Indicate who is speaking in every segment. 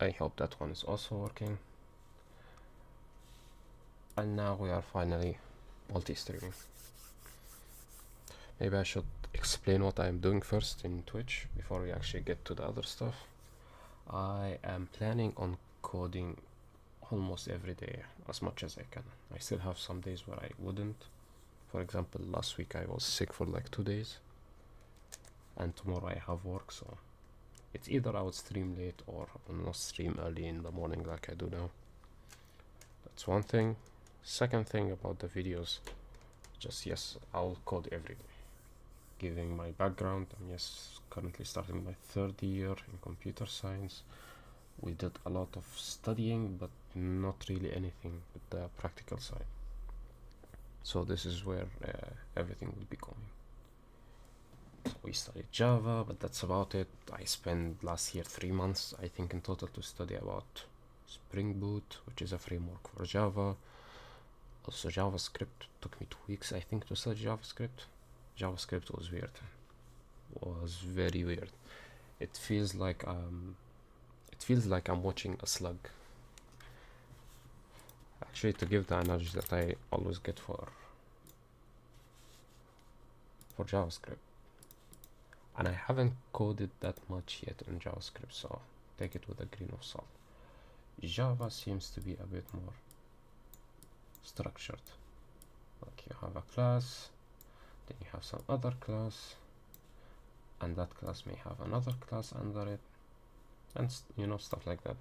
Speaker 1: I hope that one is also working. And now we are finally multi-streaming. Maybe I should explain what I'm doing first in Twitch before we actually get to the other stuff. I am planning on coding almost every day as much as I can. I still have some days where I wouldn't. For example, last week I was sick for like 2 days, and tomorrow I have work, so it's either I would stream late or not stream early in the morning like I do now. That's one thing. Second thing about the videos, just yes, I'll code every day. Giving my background, I'm currently starting my 3rd year in computer science. We did a lot of studying, but not really anything with the practical side. So this is where everything will be going. So we studied Java, but that's about it. I spent last year 3 months, I think, in total to study about Spring Boot, which is a framework for Java. Also JavaScript. Took me 2 weeks, I think, to study JavaScript. JavaScript was weird. Was very weird. It feels like I'm watching a slug. Actually, to give the analogy that I always get for JavaScript, and I haven't coded that much yet in JavaScript, so take it with a grain of salt. Java seems to be a bit more structured. Like you have a class, then you have some other class, and that class may have another class under it, and stuff like that.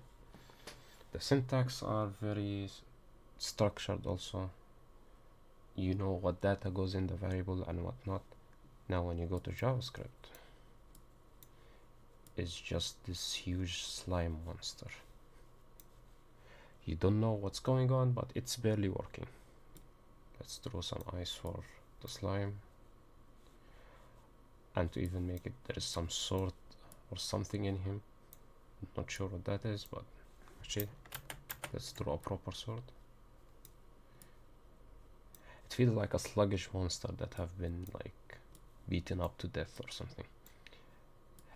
Speaker 1: The syntax are very structured also. You know what data goes in the variable and what not. Now when you go to JavaScript, it's just this huge slime monster. You don't know what's going on, but it's barely working. Let's throw some ice for the slime. And to even make it, there is some sort or something in him. Not sure what that is, but actually, let's draw a proper sort. It feels like a sluggish monster that have been like beaten up to death or something.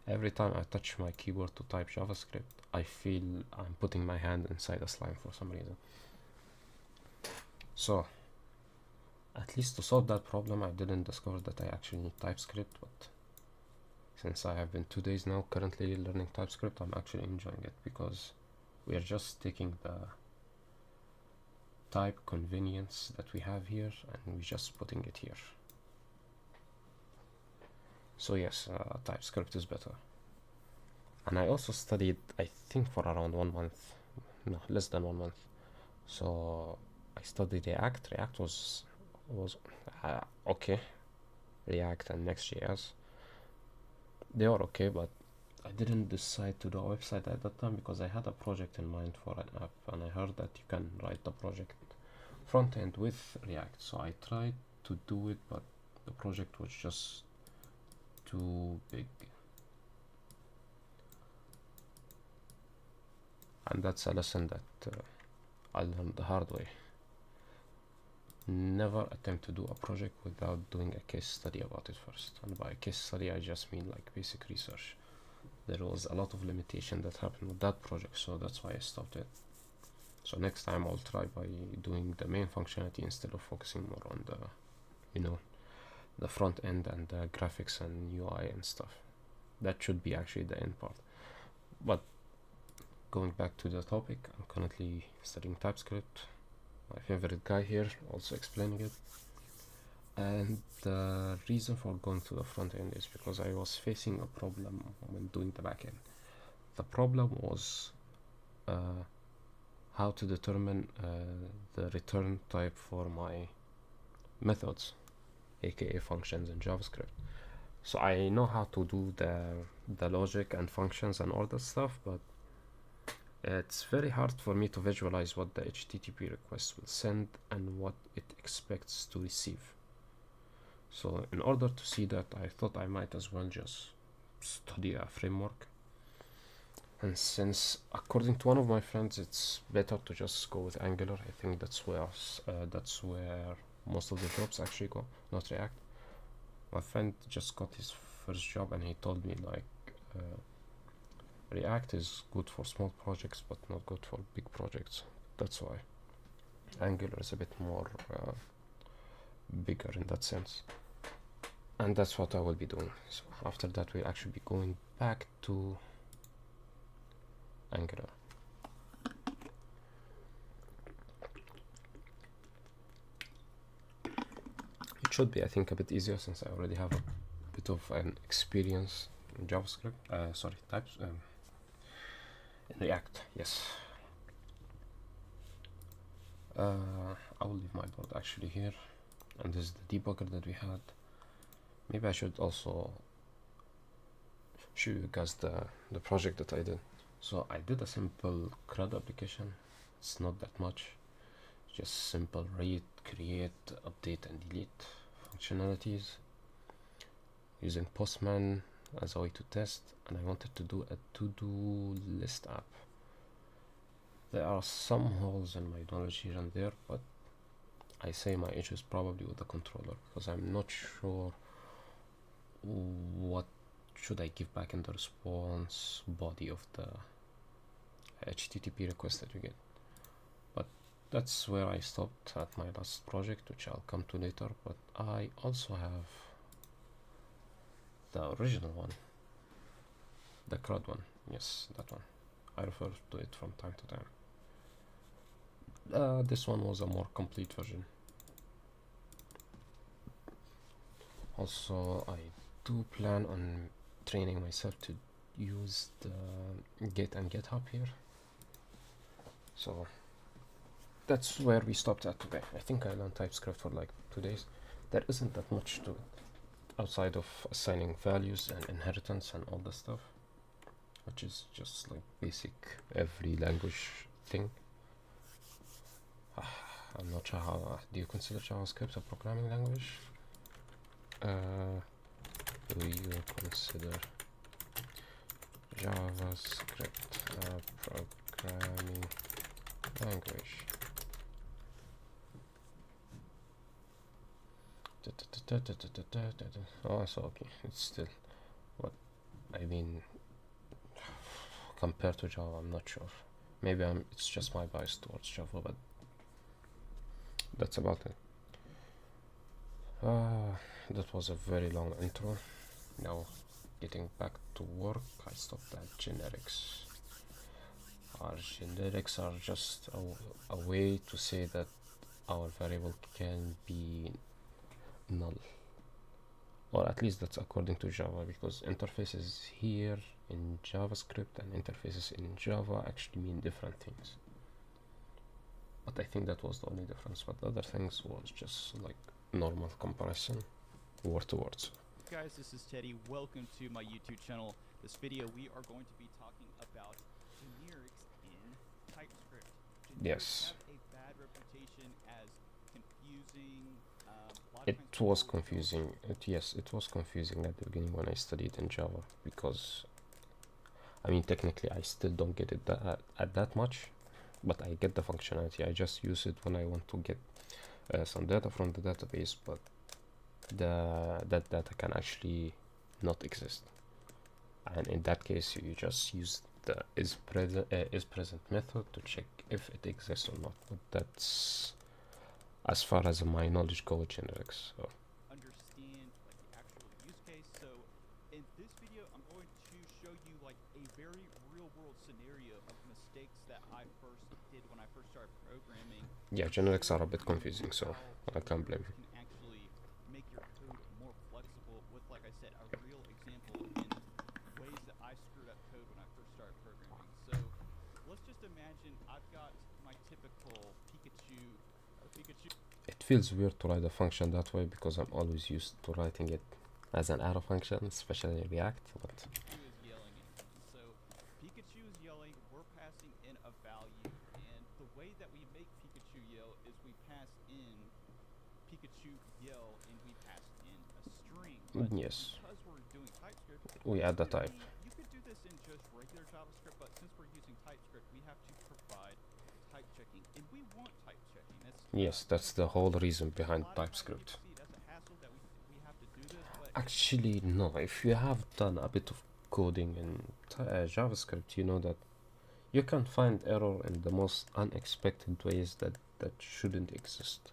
Speaker 1: Every time I touch my keyboard to type JavaScript, I feel I'm putting my hand inside a slime for some reason. So, at least to solve that problem, I didn't discover that I actually need TypeScript, but since I have been 2 days now currently learning TypeScript, I'm actually enjoying it because we are just taking the type convenience that we have here and we're just putting it here. So yes, TypeScript is better. And I also studied, I think, for around 1 month, no, less than 1 month. So I studied React. React was okay. React and Next.js, they are okay, but I didn't decide to do a website at that time because I had a project in mind for an app, and I heard that you can write the project front end with React. So I tried to do it, but the project was just too big, and that's a lesson that I learned the hard way. Never attempt to do a project without doing a case study about it first. And by case study, I just mean like basic research. There was a lot of limitation that happened with that project, so that's why I stopped it. So next time I'll try by doing the main functionality instead of focusing more on the, the front end and the graphics and UI and stuff. That should be actually the end part. But going back to the topic, I'm currently studying TypeScript. My favorite guy here also explaining it. And the reason for going to the front end is because I was facing a problem when doing the back end. The problem was how to determine the return type for my methods, aka functions in JavaScript. So I know how to do the logic and functions and all that stuff, but it's very hard for me to visualize what the HTTP request will send and what it expects to receive. So in order to see that, I thought I might as well just study a framework. And since, according to one of my friends, it's better to just go with Angular, I think that's where most of the jobs actually go, not React. My friend just got his first job and he told me like React is good for small projects but not good for big projects. That's why Angular is a bit more bigger in that sense, and that's what I will be doing. So after that we'll actually be going back to Angular. It should be, I think, a bit easier since I already have a bit of an experience in JavaScript, types, in React, yes. I will leave my board actually here, and this is the debugger that we had. Maybe I should also show you guys the project that I did. So I did a simple CRUD application. It's not that much, just simple read, create, update and delete functionalities using Postman as a way to test, and I wanted to do a to-do list app. There are some holes in my knowledge here and there, but I say my issue is probably with the controller, because I'm not sure what should I give back in the response body of the HTTP request that you get. But that's where I stopped at my last project, which I'll come to later. But I also have the original one, the CRUD one. Yes, that one. I refer to it from time to time. This one was a more complete version. Also, I do plan on training myself to use the Git and GitHub here. So that's where we stopped at today. I think I learned TypeScript for like 2 days. There isn't that much to it outside of assigning values and inheritance and all the stuff, which is just like basic every language thing. I'm not sure how, do you consider JavaScript a programming language? Do you consider JavaScript a programming language? Oh, so okay, it's still what I mean compared to Java. I'm not sure. Maybe it's just my bias towards Java, but that's about it. That was a very long intro. Now getting back to work, I stopped at generics. Our generics are just a way to say that our variable can be null, or at least that's according to Java, because interfaces here in JavaScript and interfaces in Java actually mean different things. But I think that was the only difference, but the other things was just like normal comparison, word to words.
Speaker 2: Guys, this is Teddy. Welcome to my YouTube channel. This video we are going to be talking about generics in TypeScript. Generics
Speaker 1: yes,
Speaker 2: have a bad reputation as confusing.
Speaker 1: it was confusing. It was confusing at the beginning when I studied in Java, because I mean technically I still don't get it at that much, but I get the functionality. I just use it when I want to get some data from the database, but that data can actually not exist, and in that case you just use the is present method to check if it exists or not. But that's as far as my knowledge goes generics. So
Speaker 2: Understand like the actual use case. So in this video I'm going to show you like a very real world scenario of mistakes that I first did when I first started programming.
Speaker 1: yeah, generics are a bit confusing, so I can't blame you.
Speaker 2: Can actually make your code more flexible with, like I said, a real example in ways that I screwed up code when I first started programming. So let's just imagine I've got my typical Pikachu.
Speaker 1: It feels weird to write a function that way because I'm always used to writing it as an arrow function, especially in React. But
Speaker 2: Pikachu is yelling at me. So Pikachu is yelling, we're passing in a value, and the way that we make Pikachu yell is we pass in Pikachu yell and we pass in a string. But
Speaker 1: yes,
Speaker 2: because we're doing TypeScript,
Speaker 1: we add the type.
Speaker 2: you could do this in just regular JavaScript, but since we're using TypeScript, we have to provide type checking, and we want type checking.
Speaker 1: That's the whole reason behind TypeScript. Actually, no. If you have done a bit of coding in JavaScript, you know that you can find error in the most unexpected ways that shouldn't exist.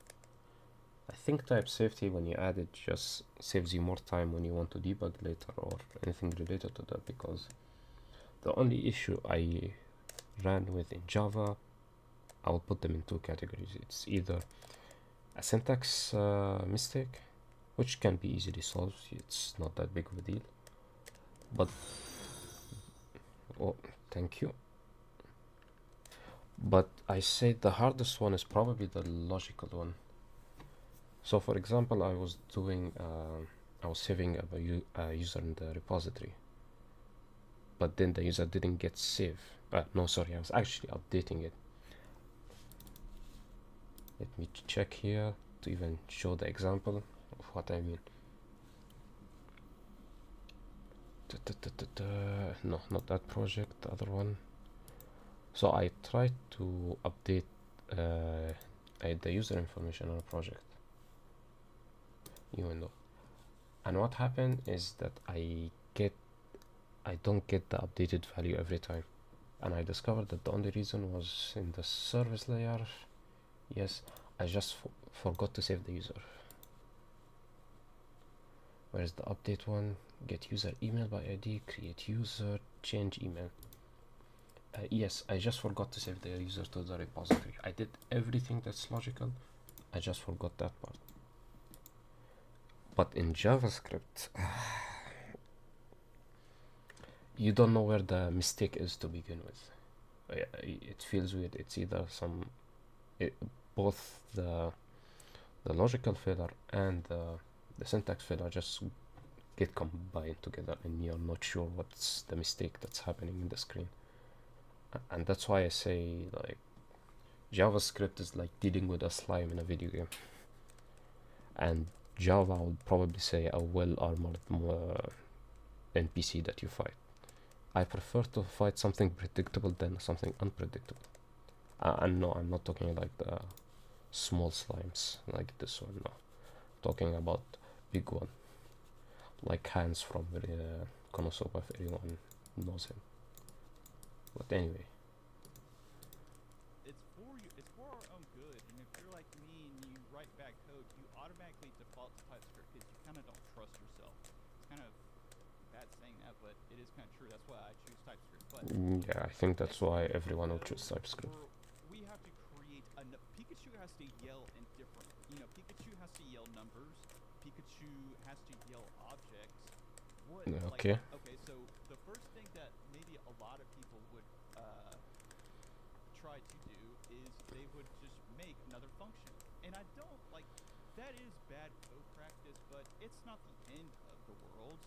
Speaker 1: I think type safety, when you add it, just saves you more time when you want to debug later or anything related to that, because the only issue I ran with in Java, I will put them in two categories. It's either a syntax mistake, which can be easily solved, it's not that big of a deal, but oh, thank you. But I say the hardest one is probably the logical one. So for example, I was saving a user in the repository, but then the user didn't get saved. No, sorry, I was actually updating it. Let me check here to even show the example of what I mean. No, not that project, the other one. So I tried to update the user information on a project, even though, and what happened is that I don't get the updated value every time, and I discovered that the only reason was in the service layer. Yes, I just forgot to save the user. Where's the update one? Get user email by ID, create user, change email. Yes, I just forgot to save the user to the repository. I did everything that's logical, I just forgot that part. But in JavaScript, you don't know where the mistake is to begin with. It feels weird. It's either both the logical failure and the syntax failure just get combined together, and you're not sure what's the mistake that's happening in the screen. And that's why I say, like, JavaScript is like dealing with a slime in a video game, and Java would probably say a well-armored NPC that you fight. I prefer to fight something predictable than something unpredictable. And no, I'm not talking like the small slimes like this one. No, talking about big one, like Hans from Konosuba, if anyone knows him. But anyway,
Speaker 2: it's for our own good. And if you're like me and you write bad code, you automatically default to TypeScript because you kind of don't trust yourself. It's kind of bad saying that, but it is kind of true. That's why I choose TypeScript. But
Speaker 1: yeah, I think that's why everyone will choose TypeScript.
Speaker 2: We have to create Pikachu has to yell in different. Pikachu has to yell numbers. Pikachu has to yell objects.
Speaker 1: Okay.
Speaker 2: Okay, so the first thing that maybe a lot of people would try to do is they would just make another function. And I don't like that is bad code practice, but it's not the end of the world.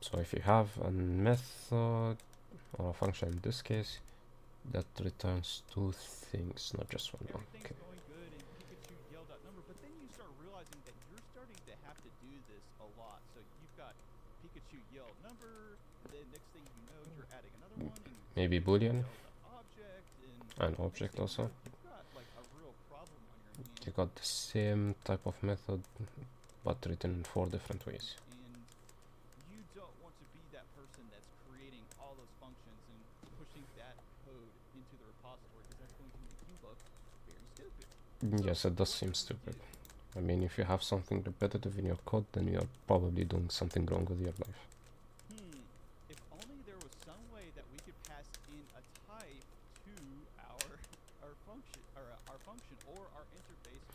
Speaker 1: So if you have a method or a function in this case that returns two things, not just one.
Speaker 2: Everything's
Speaker 1: Okay.
Speaker 2: going good and Pikachu yelled out number, but then you start realizing that you're starting to have to do this a lot. So you've got Pikachu yell number, then next thing you know, you're adding another one. And
Speaker 1: Maybe Boolean.
Speaker 2: Object
Speaker 1: and object also.
Speaker 2: You've got like a real problem on your hands.
Speaker 1: You got the same type of method, but written in 4 different ways.
Speaker 2: And you don't want to be that person that's creating all those functions and pushing that code into the repository, because that's going to make you look very stupid.
Speaker 1: Yes, it does seem stupid. I mean, if you have something repetitive in your code, then you're probably doing something wrong with your life.
Speaker 2: If only there was some way that we could pass in a type to our function or our interface.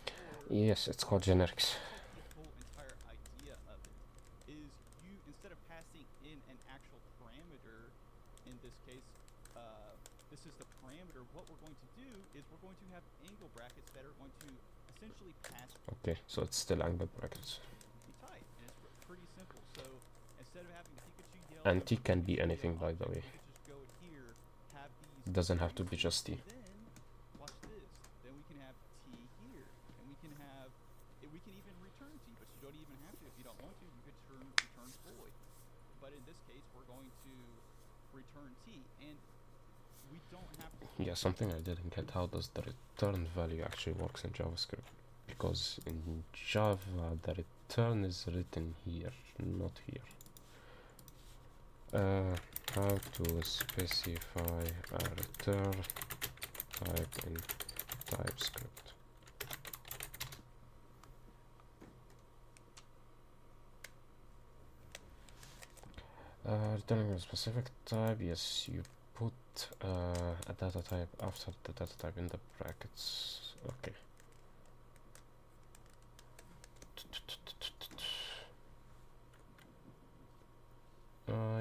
Speaker 1: Yes, it's called generics.
Speaker 2: The whole entire idea of it is you, instead of passing in an actual parameter, in this case, this is the parameter. What we're going to do is we're going to have angle brackets that are going to essentially pass.
Speaker 1: Okay, so it's still angle brackets.
Speaker 2: Type, and it's pretty simple. So instead of having Pikachu yell,
Speaker 1: And T can be anything, by the way.
Speaker 2: just go here, have these.
Speaker 1: It doesn't have to be just T.
Speaker 2: Then watch this. Then we can have T here, and we can have. We can even return T, but you don't even have to. If you don't want to, you could return void. But in this case, we're going to return T, and we don't have to.
Speaker 1: Yeah, something I didn't get. How does the return value actually works in JavaScript? Because in Java, the return is written here, not here. how to specify a return type in TypeScript. Returning a specific type, yes, you put a data type after the data type in the brackets. Okay.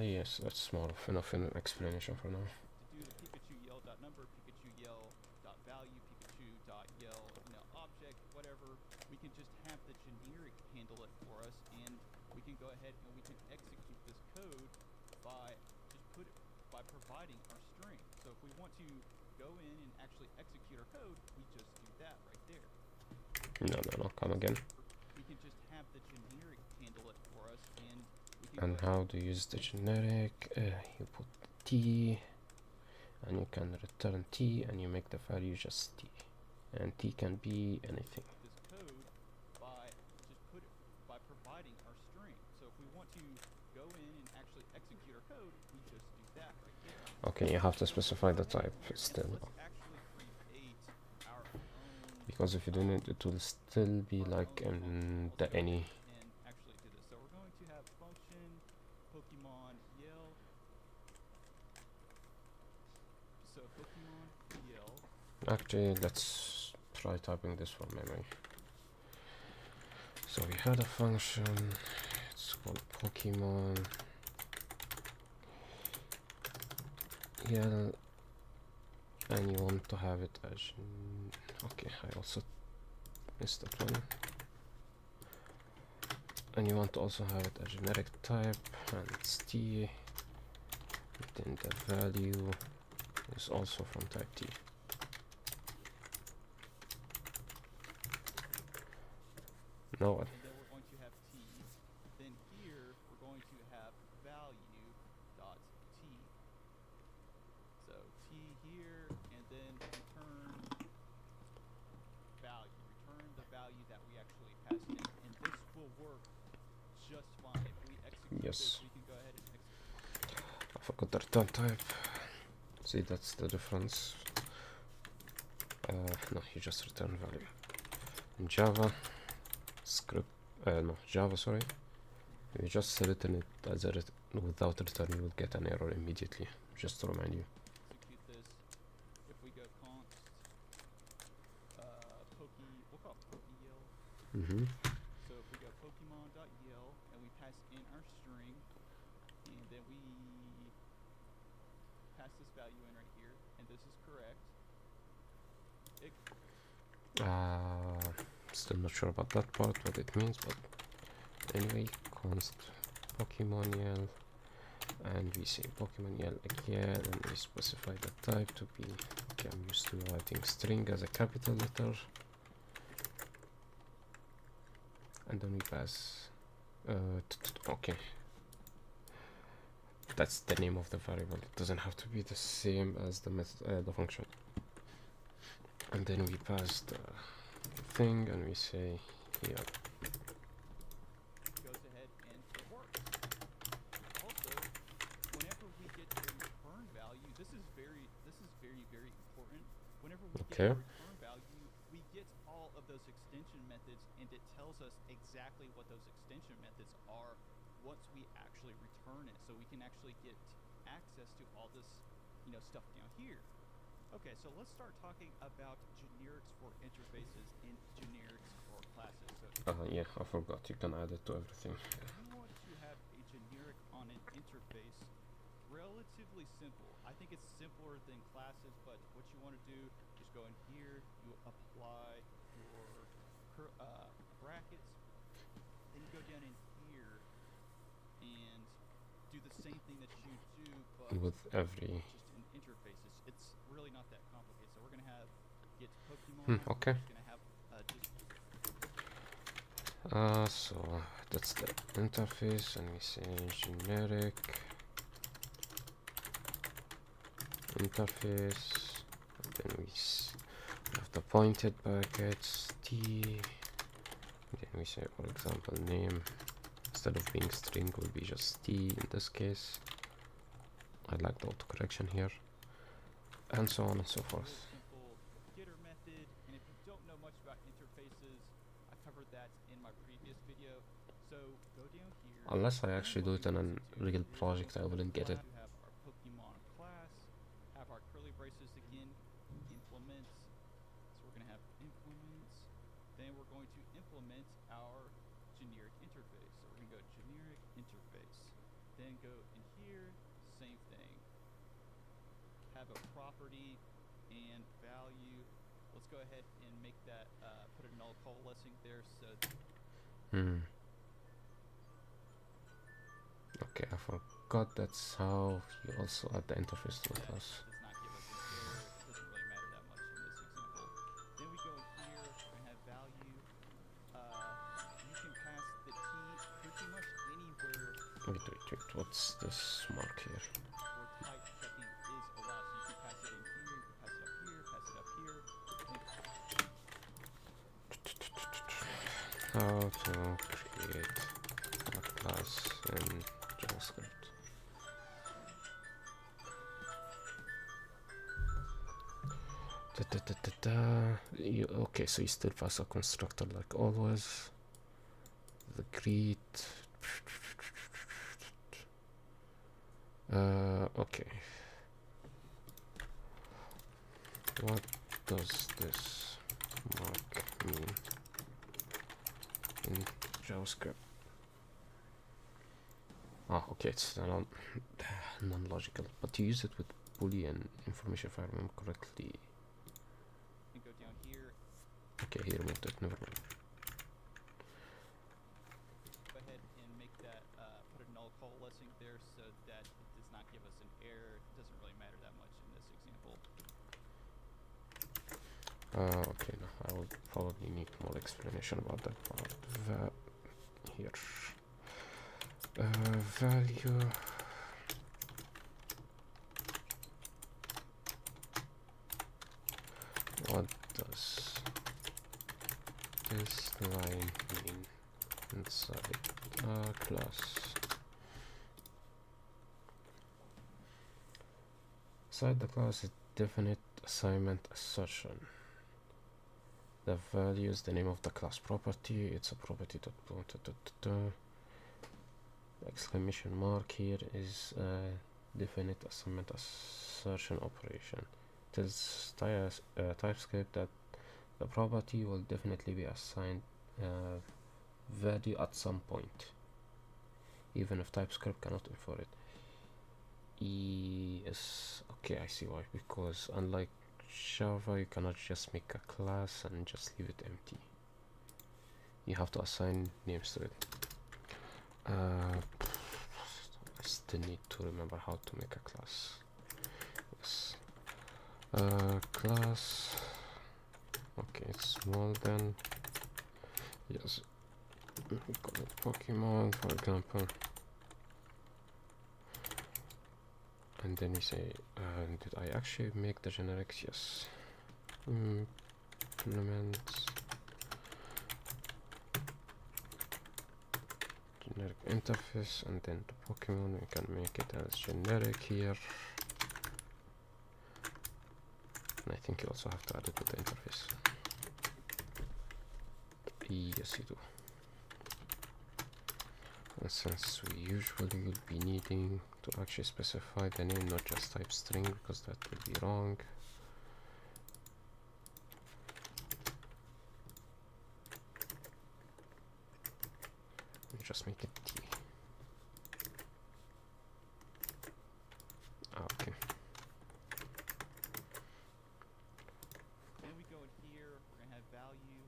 Speaker 1: Yes, that's more of enough in explanation for now.
Speaker 2: To do the Pikachu yell.number, Pikachu yell.value, Pikachu yell, object, whatever, we can just have the generic handle it for us, and we can go ahead and we can execute this code by providing our string. So if we want to go in and actually execute our code, we just do that right there.
Speaker 1: No, come again.
Speaker 2: We can just have the generic handle it for us, and
Speaker 1: how to use the generic, you put t and you can return t and you make the value just t, and t can be anything.
Speaker 2: This code by providing our string. So if we want to go in and actually execute our code, we just do that right there.
Speaker 1: Okay, you have to specify the type still, because if you don't, it will still be like in the any.
Speaker 2: And actually do this. So we're going to have function Pokemon yell. So Pokemon yell.
Speaker 1: Actually, let's try typing this from memory. So we had a function, it's called Pokemon yell, and you want to have it as, okay, I also missed that one, and you want to also have it a generic type, and it's t, then the value is also from type t. No one.
Speaker 2: And then we're going to have t. Then here we're going to have value dot t. So t here, and then return value. Return the value that we actually passed in, and this will work just fine. If we execute this, we can go ahead and execute.
Speaker 1: I forgot the return type. See, that's the difference. No, you just return value. In Java script, Java, sorry, you just return it as a without return, you will get an error immediately, just to remind you.
Speaker 2: Execute this. If we go const we'll call it PokeYell. So if we go Pokemon.yell and we pass in our string, and then we pass this value in right here, and this is correct.
Speaker 1: Still not sure about that part, what it means, but anyway, const Pokemon yell, and we say Pokemon yell again, and we specify the type to be, okay, I'm used to writing string as a capital letter, and then we pass, okay, that's the name of the variable. It doesn't have to be the same as the method, the function. And then we pass the thing, and we say here.
Speaker 2: Goes ahead and it works. Also, whenever we get a return value, this is very important. Whenever we get a return value, we get all of those extension methods, and it tells us exactly what those extension methods are once we actually return it. So we can actually get access to all this, stuff down here. Okay, so let's start talking about generics for interfaces and generics for classes. So
Speaker 1: Yeah, I forgot. You can add it to everything.
Speaker 2: if you want to have a generic on an interface, relatively simple. I think it's simpler than classes, but what you want to do is go in here, you apply your brackets, then you go down in here and do the same thing that you do, but
Speaker 1: With every
Speaker 2: just in interfaces. It's really not that complicated. So we're gonna have get Pokemon.
Speaker 1: Okay.
Speaker 2: We're gonna have
Speaker 1: so that's the interface, and we say generic interface, and then we have the pointed brackets t, and then we say, for example, name instead of being string will be just t in this case, I like the autocorrection here, and so on and so forth.
Speaker 2: Simple getter method, and if you don't know much about interfaces, I covered that in my previous video. So go down here.
Speaker 1: Unless I actually do it in a real project, I wouldn't get it.
Speaker 2: We have our Pokemon class, have our curly braces again, implements. So we're going to have implements. Then we're going to implement our generic interface. So we're going to go generic interface. Then go in here, same thing. Have a property and value. Let's go ahead and make that, put a null coalescing there. So
Speaker 1: okay, I forgot that's how you also add the interface to the class.
Speaker 2: does not give us an error. Doesn't really matter that much in this example. Then we go in here, we're gonna have value. You can pass the T pretty much anywhere
Speaker 1: Wait, what's this mark here?
Speaker 2: where type checking is allowed. So you can pass it in here, you can pass it up here, pass it up here.
Speaker 1: How to create a class in JavaScript. Okay, so you still pass a constructor like always. The greet. Okay. What does this mark mean in JavaScript? Okay, it's non-logical, but you use it with Boolean information if I remember correctly.
Speaker 2: You can go down here.
Speaker 1: Okay, he removed it, never mind.
Speaker 2: Go ahead and make that, put a null coalescing there so that it does not give us an error. It doesn't really matter that much in this example.
Speaker 1: Okay, no, I will probably need more explanation about that part. Here. Value. What does this line mean inside a class? Inside the class is definite assignment assertion. The value is the name of the class property. It's a property that exclamation mark here is a definite assignment assertion operation. Tells TypeScript that the property will definitely be assigned value at some point, even if TypeScript cannot infer it. Yes, okay, I see why. Because unlike Java, you cannot just make a class and just leave it empty. You have to assign names to it. I still need to remember how to make a class. Yes. Class. Okay, it's small then. Yes. We call it Pokemon, for example. And then we say, did I actually make the generics? Yes. Implement generic interface, and then the Pokemon, we can make it as generic here. And I think you also have to add it with the interface. Yes, you do. And since we usually will be needing to actually specify the name, not just type string, because that would be wrong. Just make it T. Okay.
Speaker 2: Then we go in here, we're gonna have value.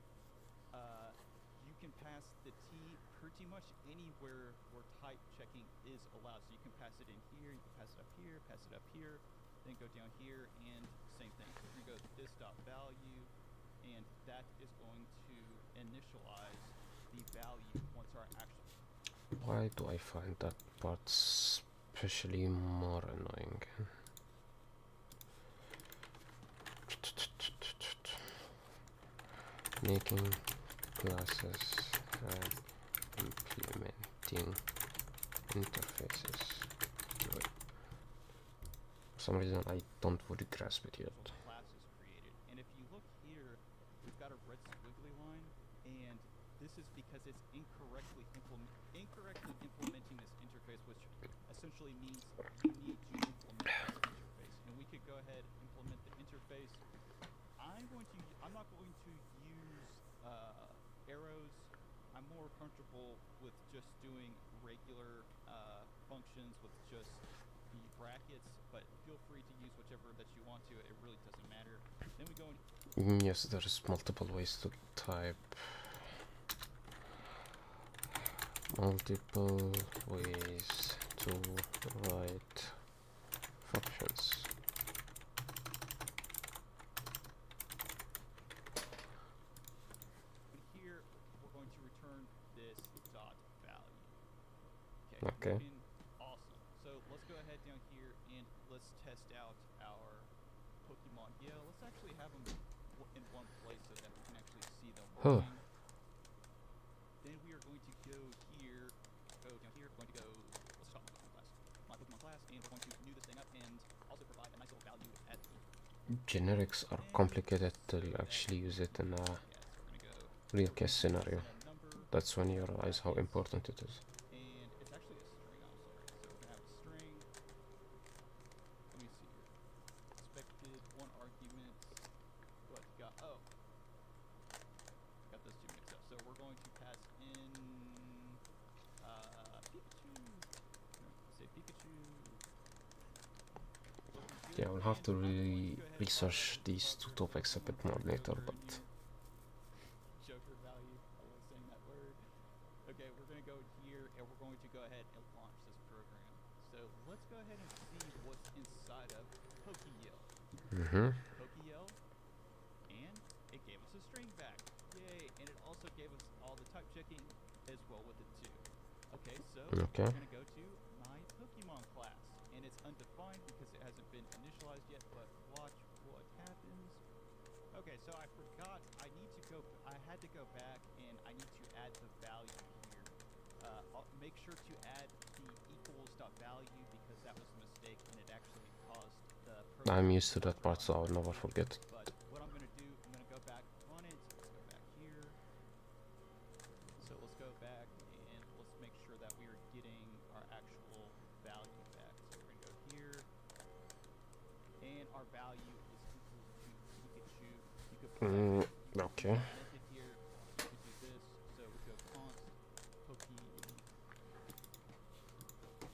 Speaker 2: You can pass the T pretty much anywhere where type checking is allowed. So you can pass it in here, you can pass it up here, pass it up here, then go down here, and same thing. So we're gonna go this dot value, and that is going to initialize the value once our actual.
Speaker 1: Why do I find that part especially more annoying? Making classes and implementing interfaces. some reason I don't fully grasp it yet.
Speaker 2: class is created. And if you look here, we've got a red squiggly line, and this is because it's incorrectly implementing this interface, which essentially means you need to implement this interface. And we could go ahead and implement the interface. I'm not going to use arrows. I'm more comfortable with just doing regular functions with just the brackets, but feel free to use whichever that you want to. It really doesn't matter. Then we go in.
Speaker 1: Yes, there's multiple ways to type. Multiple ways to write functions.
Speaker 2: Here we're going to return this dot value.
Speaker 1: Okay.
Speaker 2: Awesome. So let's go ahead down here and let's test out our Pokemon Yale. Let's actually have them in one place so that we can actually see them working. Then we are going to go here, go down here, we're going to go, let's stop my Pokemon class, and we're going to new this thing up and also provide a nice little value at the
Speaker 1: Generics are complicated to actually use it in a real case scenario. That's when you realize how important it is.
Speaker 2: And it's actually a string, I'm sorry. So we're going to have a string. Let me see here. Expected one argument. What got? Oh. Got those two mixed up. So we're going to pass in Pikachu. No, say Pikachu.
Speaker 1: Yeah, we'll have to really research these two topics a bit more later, but
Speaker 2: Joker value. I was saying that word. Okay, we're going to go here and we're going to go ahead and launch this program. So let's go ahead and see what's inside of PokeYell. PokeYell, and it gave us a string back. Yay! And it also gave us all the type checking as well with it too. Okay, so we're going to go to my Pokemon class, and it's undefined because it hasn't been initialized yet. But watch what happens. Okay, so I forgot. I had to go back and I need to add the value here. I'll make sure to add the equals.value because that was a mistake and it actually caused the program.
Speaker 1: I'm used to that part, so I'll never forget.
Speaker 2: But what I'm going to do, I'm going to go back on it. Let's go back here. So let's go back and let's make sure that we are getting our actual value back. So we're going to go here. And our value is equal to Pikachu. You could put that
Speaker 1: okay.
Speaker 2: here. You could do this. So we go const Poke.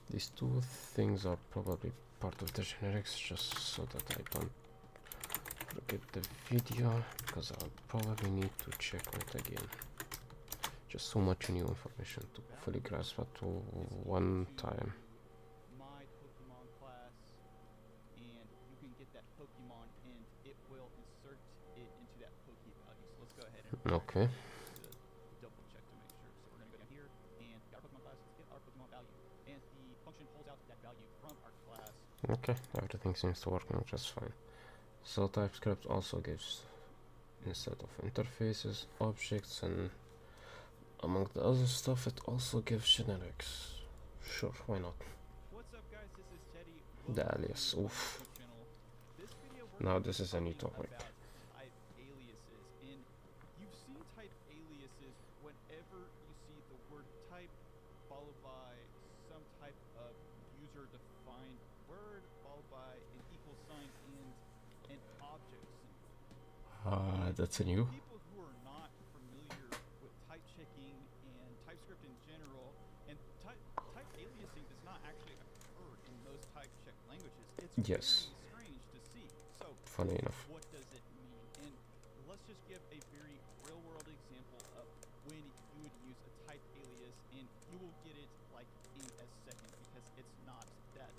Speaker 1: These two things are probably part of the generics, just so that I don't forget the video, because I'll probably need to check on it again. Just so much new information to fully grasp at one time.
Speaker 2: My Pokemon class, and you can get that Pokemon, and it will insert it into that Poke value. So let's go ahead and
Speaker 1: Okay.
Speaker 2: double check to make sure. So we're going to go down here and get our Pokemon class, get our Pokemon value, and the function pulls out that value from our class.
Speaker 1: Okay, everything seems to work out just fine. So TypeScript also gives, instead of interfaces, objects, and among the other stuff, it also gives generics. Sure, why not?
Speaker 2: What's up, guys? This is Teddy.
Speaker 1: The alias, oof.
Speaker 2: This video
Speaker 1: Now this is a new topic.
Speaker 2: about type aliases, and you've seen type aliases whenever you see the word type followed by some type of user-defined word followed by an equal sign and an object symbol.
Speaker 1: That's a new.
Speaker 2: People who are not familiar with type checking and TypeScript in general, and type aliasing does not actually occur in most type check languages. It's
Speaker 1: Yes.
Speaker 2: very strange to see. So
Speaker 1: Funny enough.
Speaker 2: what does it mean? And let's just give a very real-world example of when you would use a type alias, and you will get it like in a second because it's not that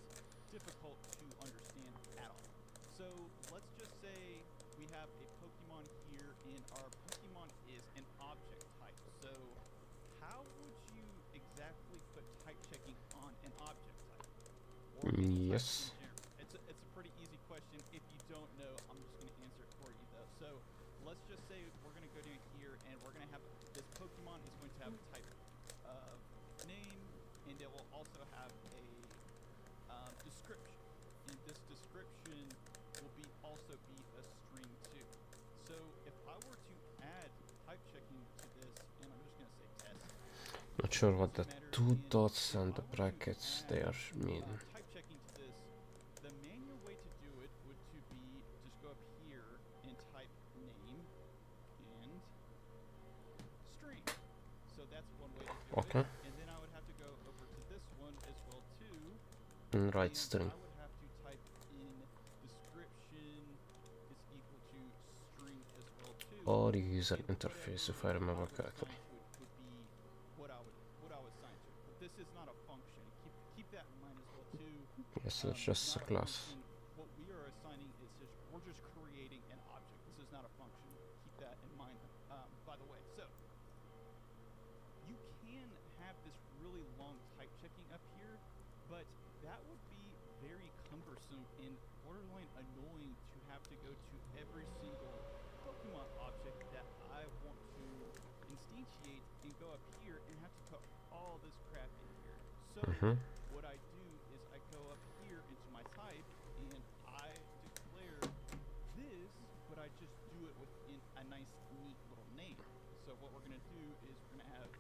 Speaker 2: difficult to understand at all. So let's just say we have a Pokemon here, and our Pokemon is an object type. So how would you exactly put type checking on an object type? Or any type
Speaker 1: Yes.
Speaker 2: in general? It's a pretty easy question. If you don't know, I'm just going to answer it for you though. So let's just say we're going to go down here, and we're going to have this Pokemon is going to have a type of name, and it will also have a description. And this description description will also be a string too. So if I were to add type checking to this, and I'm just going to say test.
Speaker 1: Not sure what the
Speaker 2: Matter
Speaker 1: two
Speaker 2: in
Speaker 1: dots
Speaker 2: if
Speaker 1: and
Speaker 2: I
Speaker 1: the
Speaker 2: were to
Speaker 1: brackets
Speaker 2: add,
Speaker 1: there mean.
Speaker 2: type checking to this, the manual way to do it would to be just go up here and type name and string. So that's one way to do
Speaker 1: Okay.
Speaker 2: it. And then I would have to go over to this one as well too.
Speaker 1: And write
Speaker 2: And
Speaker 1: string.
Speaker 2: I would have to type in description is equal to string as well too.
Speaker 1: Or user
Speaker 2: And
Speaker 1: interface, if I
Speaker 2: whatever
Speaker 1: remember
Speaker 2: I would
Speaker 1: correctly.
Speaker 2: assign to it would be what I would assign to it. But this is not a function. Keep that in mind as well too.
Speaker 1: Yes, it's just a
Speaker 2: Not
Speaker 1: class.
Speaker 2: function. What we are assigning is we're just creating an object. This is not a function. Keep that in mind. By the way, so you can have this really long type checking up here, but that would be very cumbersome and borderline annoying to have to go to every single Pokemon object that I want to instantiate and go up here and have to put all this crap in here. So what I do is I go up here into my type and I declare this, but I just do it within a nice neat little name. So what we're going to do is we're going to have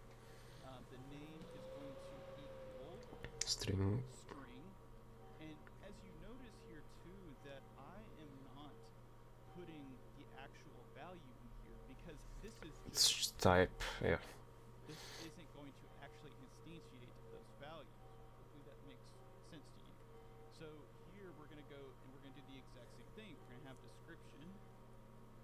Speaker 2: the name is going to equal
Speaker 1: String.
Speaker 2: And as you notice here too that I am not putting the actual value in here because this is
Speaker 1: It's
Speaker 2: just
Speaker 1: just type. Yeah.
Speaker 2: this isn't going to actually instantiate those values. Hopefully that makes sense to you. So here we're going to go and we're going to do the exact same thing. We're going to have description,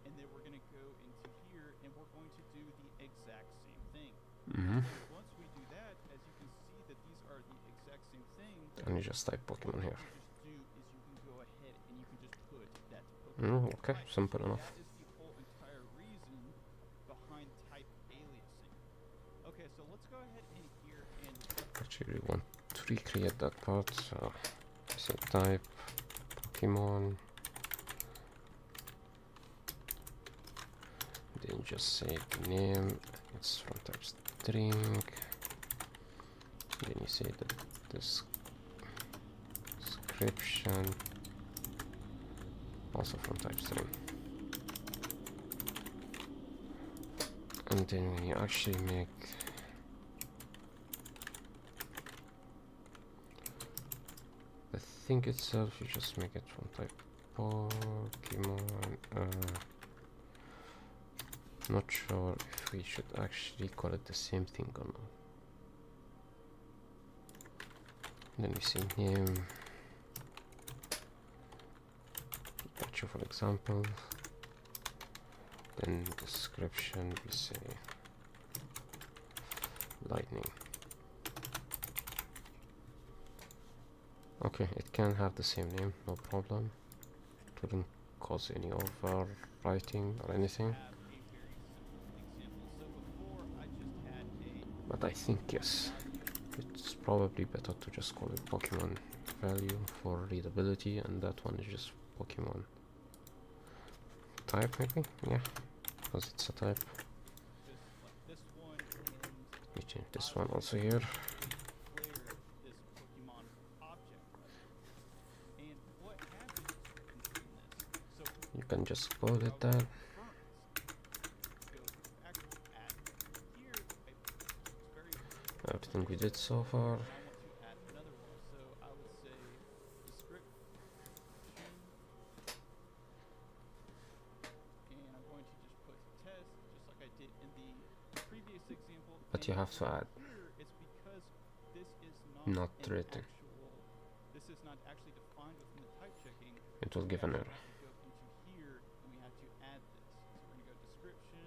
Speaker 2: and then we're going to go into here and we're going to do the exact same thing. And once we do that, as you can see that these are the exact same thing.
Speaker 1: And you just type Pokemon
Speaker 2: What
Speaker 1: here.
Speaker 2: you just do is you can go ahead and you can just put that Pokemon
Speaker 1: Okay,
Speaker 2: type.
Speaker 1: simple
Speaker 2: So
Speaker 1: enough.
Speaker 2: that is the whole entire reason behind type aliasing. Okay, so let's go ahead in here and
Speaker 1: Actually, we want to recreate that part. So, say type Pokemon. Then just say the name. It's from type string. Then you say the description. Also from type string. And then when you actually make the thing itself, you just make it from type Pokemon. Not sure if we should actually call it the same thing or not. Then we say name. Pikachu, for example. Then description, we say lightning. Okay, it can have the same name, no problem. It wouldn't cause any overwriting or anything.
Speaker 2: have a very simple example. So before I just had a
Speaker 1: But I think yes, it's probably better to just call it Pokemon value for readability, and that one is just Pokemon type, maybe? Yeah, because it's a type.
Speaker 2: just like this one, and
Speaker 1: We change this one also here.
Speaker 2: declare this Pokemon object. And what happens in this? So
Speaker 1: You can just call it that. Everything we did so far.
Speaker 2: I want to add another one, so I would say description, and I'm going to just put test, just like I did in the previous example.
Speaker 1: But you have to add.
Speaker 2: Here, it's because this is
Speaker 1: Not
Speaker 2: an
Speaker 1: written.
Speaker 2: this is not actually defined within the type checking.
Speaker 1: It will give an error.
Speaker 2: We have to go into here and we have to add this. So we're going to go description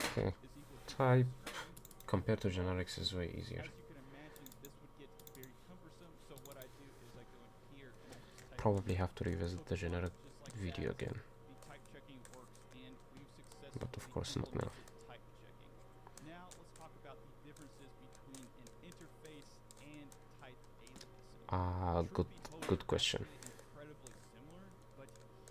Speaker 1: Okay,
Speaker 2: is equal to
Speaker 1: type
Speaker 2: string.
Speaker 1: compared to generics is way easier.
Speaker 2: As you can imagine, this would get very cumbersome. So what I do is I go in here and I just type
Speaker 1: Probably have to revisit the generic
Speaker 2: just like
Speaker 1: video
Speaker 2: that.
Speaker 1: again.
Speaker 2: The type checking works, and we've successfully
Speaker 1: But of course not now.
Speaker 2: implemented type checking. Now let's talk about the differences between an interface and type aliasing.
Speaker 1: Good
Speaker 2: Truth be told,
Speaker 1: good
Speaker 2: they're
Speaker 1: question.
Speaker 2: actually incredibly similar, but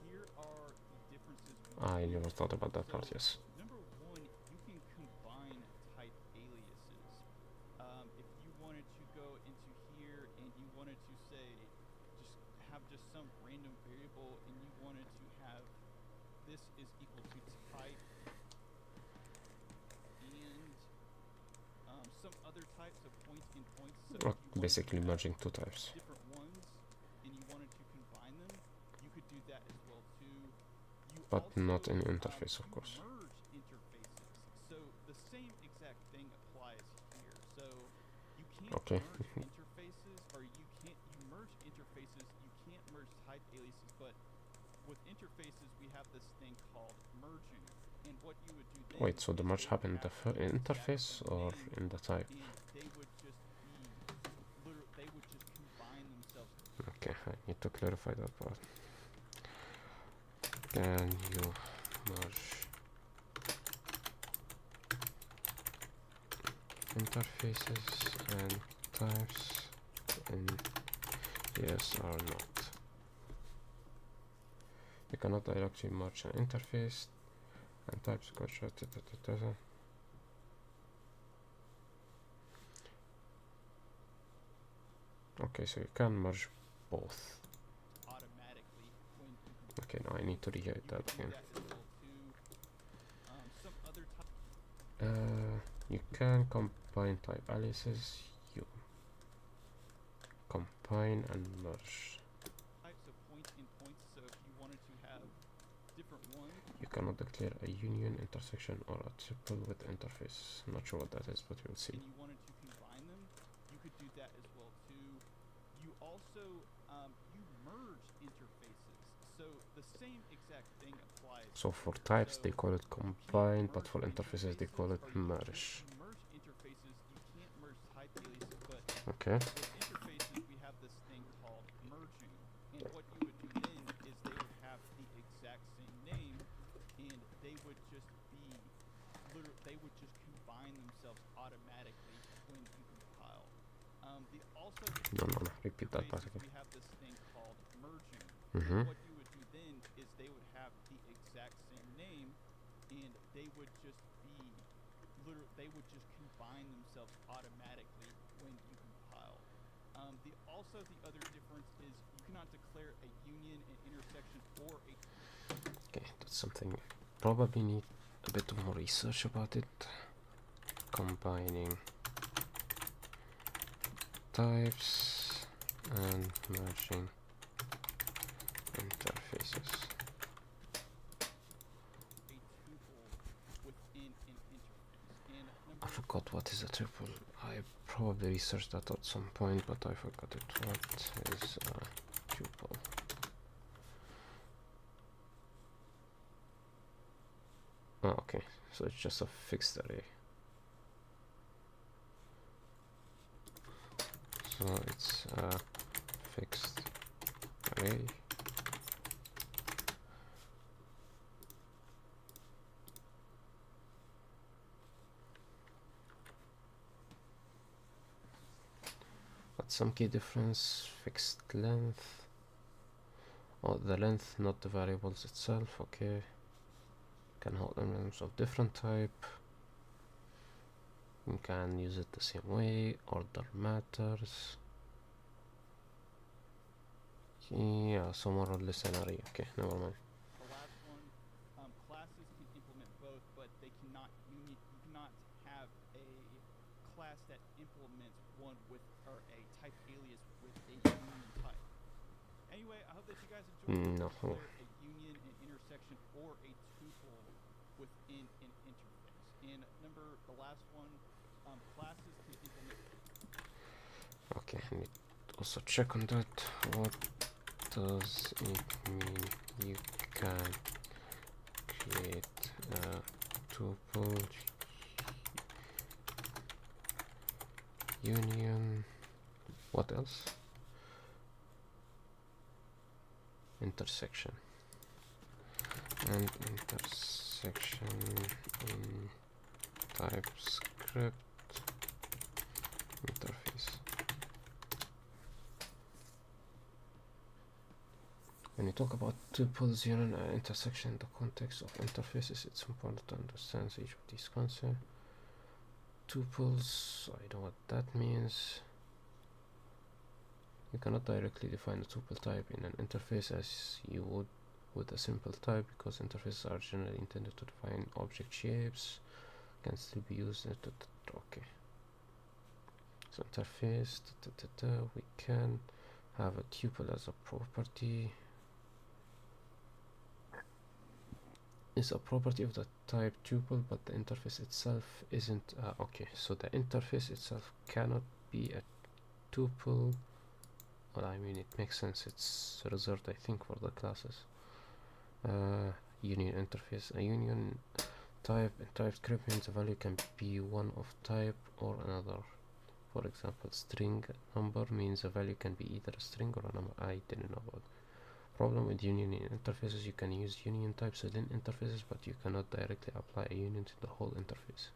Speaker 2: here are the differences.
Speaker 1: I
Speaker 2: between
Speaker 1: never
Speaker 2: them.
Speaker 1: thought about that part,
Speaker 2: So,
Speaker 1: yes.
Speaker 2: Number one, you can combine type aliases. If you wanted to go into here and you wanted to say, just random variable and you wanted to have this is equal to type and some other types of points and points. So
Speaker 1: Or basically merging two types.
Speaker 2: Different ones, and you wanted to combine them, you could do that as well too.
Speaker 1: But not in interface, of course.
Speaker 2: Merge interfaces. So the same exact thing applies here. So you can't merge interfaces, or you merge interfaces, you can't merge type aliases, but with interfaces we have this thing called merging. And what you would do then,
Speaker 1: wait, so the merge happened in the interface or in the type?
Speaker 2: And they would just combine themselves.
Speaker 1: Okay, I need to clarify that part. Can you merge interfaces and types in yes or not? You cannot directly merge an interface and types. Okay, so you can merge both.
Speaker 2: Automatically when
Speaker 1: okay, now I need to rewrite that again. You can combine type aliases. You combine and merge.
Speaker 2: Types of points in points. So if you wanted to have different ones,
Speaker 1: you cannot declare a union, intersection, or a triple with interface. I'm not sure what that is, but we'll see.
Speaker 2: And you wanted to combine them, you could do that as well too. You also you merge interfaces. So the same exact thing applies.
Speaker 1: So for types they call it combine, but for interfaces they call it merge.
Speaker 2: Merge interfaces, you can't merge type aliases, but
Speaker 1: okay.
Speaker 2: with interfaces we have this thing called merging. And what you would do then is they would have the exact same name, and they would just combine themselves automatically when you compile.
Speaker 1: No, repeat that part again.
Speaker 2: We have this thing called merging.
Speaker 1: Mm-hmm.
Speaker 2: What you would do then is they would have the exact same name, and they would just combine themselves automatically when you compile. The other difference is you cannot declare a union, an intersection, or a...
Speaker 1: Okay, that's something I probably need a bit more research about it. Combining types and merging interfaces. I forgot what is a tuple. I probably researched that at some point, but I forgot it. What is a tuple? Oh, okay, so it's just a fixed array. So it's a fixed array. But some key difference, fixed length. Oh, the length, not the variables itself. Okay. Can hold elements of different type. You can use it the same way. Order matters. Yeah, so more or less an array. Okay, never mind.
Speaker 2: The last one, classes can implement both, but they cannot you cannot have a class that implements one with or a type alias with a union type. Anyway, I hope that you guys enjoyed.
Speaker 1: No.
Speaker 2: A union, an intersection, or a tuple within an interface. And the last one, classes can implement.
Speaker 1: Okay, I need to also check on that. What does it mean you can create a tuple union? What else? Intersection. And intersection in TypeScript interface. When you talk about tuples, union, and intersection in the context of interfaces, it's important to understand each of these concepts. Tuples, I know what that means. You cannot directly define a tuple type in an interface as you would with a simple type, because interfaces are generally intended to define object shapes, can still be used. Okay, so interface, we can have a tuple as a property. Is a property of the type tuple, but the interface itself isn't. Okay, so the interface itself cannot be a tuple. Well, I mean, it makes sense. It's reserved, I think, for the classes. Union interface. A union type in TypeScript means a value can be one of type or another. For example, string number means a value can be either a string or a number. I didn't know about. Problem with union in interfaces: you can use union types within interfaces, but you cannot directly apply a union to the whole interface.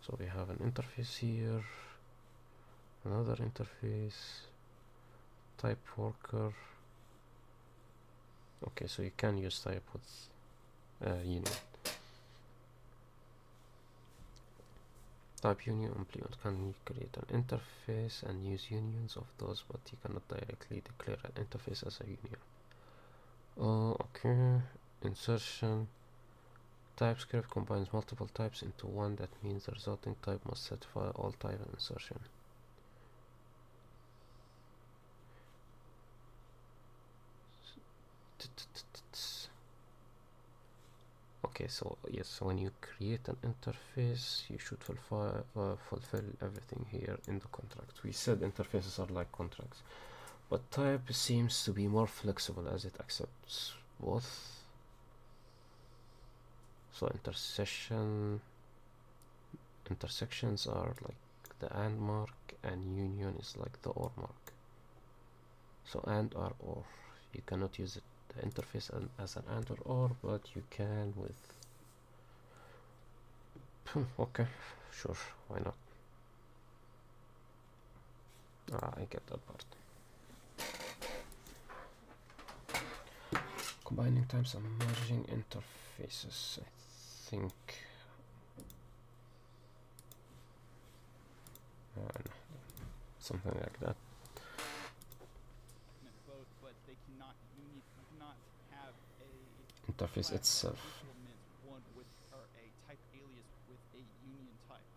Speaker 1: So we have an interface here, another interface, type worker. Okay, so you can use type with union. Type union implement can create an interface and use unions of those, but you cannot directly declare an interface as a union. Okay, insertion. TypeScript combines multiple types into one. That means the resulting type must satisfy all type and insertion. Okay, so yes, when you create an interface, you should fulfill everything here in the contract. We said interfaces are like contracts, but type seems to be more flexible as it accepts both. So intersections are like the and mark, and union is like the or mark. So and or. You cannot use it, the interface as an and or, but you can with. Okay, sure, why not? I get that part. Combining types and merging interfaces, I think. No, something like that.
Speaker 2: Both, but they cannot you cannot have a
Speaker 1: Interface itself.
Speaker 2: One with or a type alias with a union type.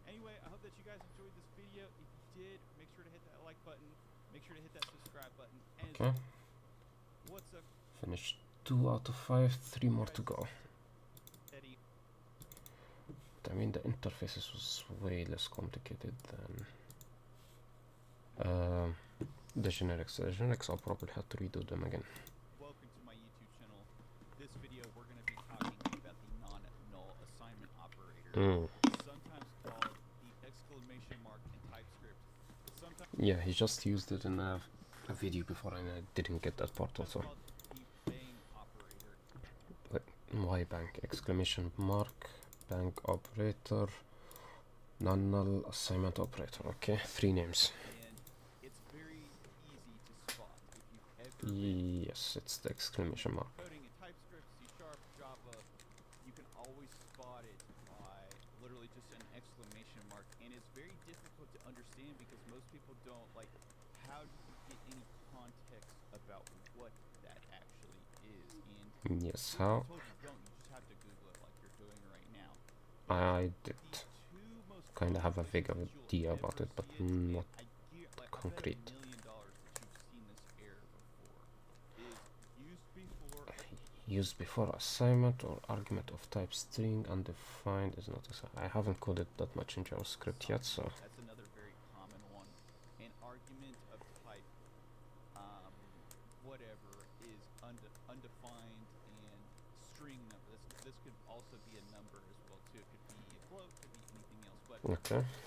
Speaker 2: Anyway, I hope that you guys enjoyed this video. If you did, make sure to hit that like button. Make sure to hit that subscribe button. And
Speaker 1: okay.
Speaker 2: What's up?
Speaker 1: Finished 2 out of 5, 3 more to go. But I mean, the interfaces was way less complicated than the generics. The generics, I'll probably have to redo them again.
Speaker 2: Welcome to my YouTube channel. This video, we're going to be talking about the non-null assignment operator, sometimes called the exclamation mark in TypeScript.
Speaker 1: Yeah, he just used it in a video before, and I didn't get that part also. Why bank? Exclamation mark, bank operator, non-null assignment operator. Okay, 3 names.
Speaker 2: And it's very easy to spot if you've ever
Speaker 1: yes, it's the exclamation mark.
Speaker 2: Coding in TypeScript, C#, Java, you can always spot it by literally just an exclamation mark, and it's very difficult to understand because most people don't like. How do you get any context about what that actually is? And
Speaker 1: yes, how? I did kind of have a vague idea about it, but not concrete. Used before assignment or argument of type string undefined is not assigned. I haven't coded that much in JavaScript yet, so.
Speaker 2: That's another very common one. An argument of type whatever is undefined and string number. This could also be a number as well too. It could be a float, it could be anything else, but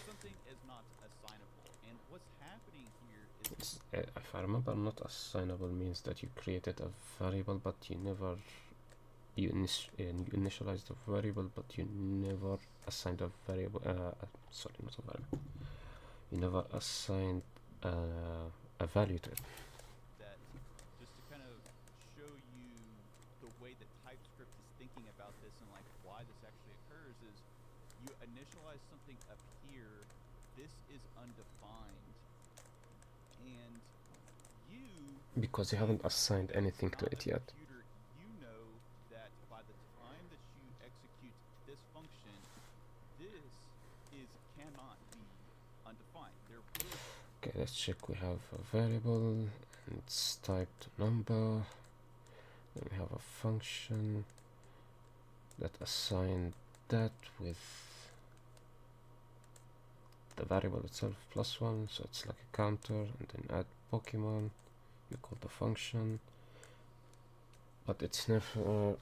Speaker 2: something is not assignable. And what's happening here is
Speaker 1: if I remember, not assignable means that you created a variable, but you never you initialized a variable, but you never assigned a variable. Sorry, not a variable. You never assigned a value to it.
Speaker 2: That just to kind of show you the way that TypeScript is thinking about this and like why this actually occurs is you you initialize something up here, this is undefined, and you,
Speaker 1: because you haven't assigned anything to it yet.
Speaker 2: computer, you know that by the time that you execute this function, this cannot be undefined. There will.
Speaker 1: Okay, let's check. We have a variable and it's typed number. Then we have a function that assigned that with the variable itself +1, so it's like a counter, and then add Pokemon. You call the function, but it's never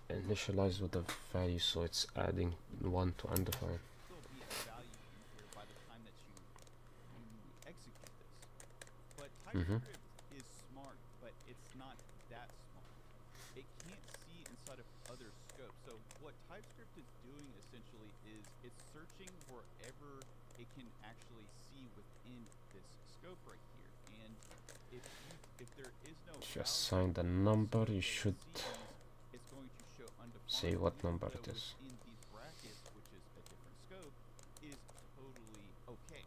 Speaker 1: initialized with the value, so it's adding 1 to undefined.
Speaker 2: Still be a value in here by the time that you execute this. But TypeScript is smart, but it's not that smart. It can't see inside of other scopes. So what TypeScript is doing essentially is it's searching wherever it can actually see within this scope right here. And if there is no
Speaker 1: If you assign the number, you should
Speaker 2: it's going to show undefined,
Speaker 1: say what
Speaker 2: even
Speaker 1: number
Speaker 2: though
Speaker 1: it is.
Speaker 2: within these brackets, which is a different scope, is totally okay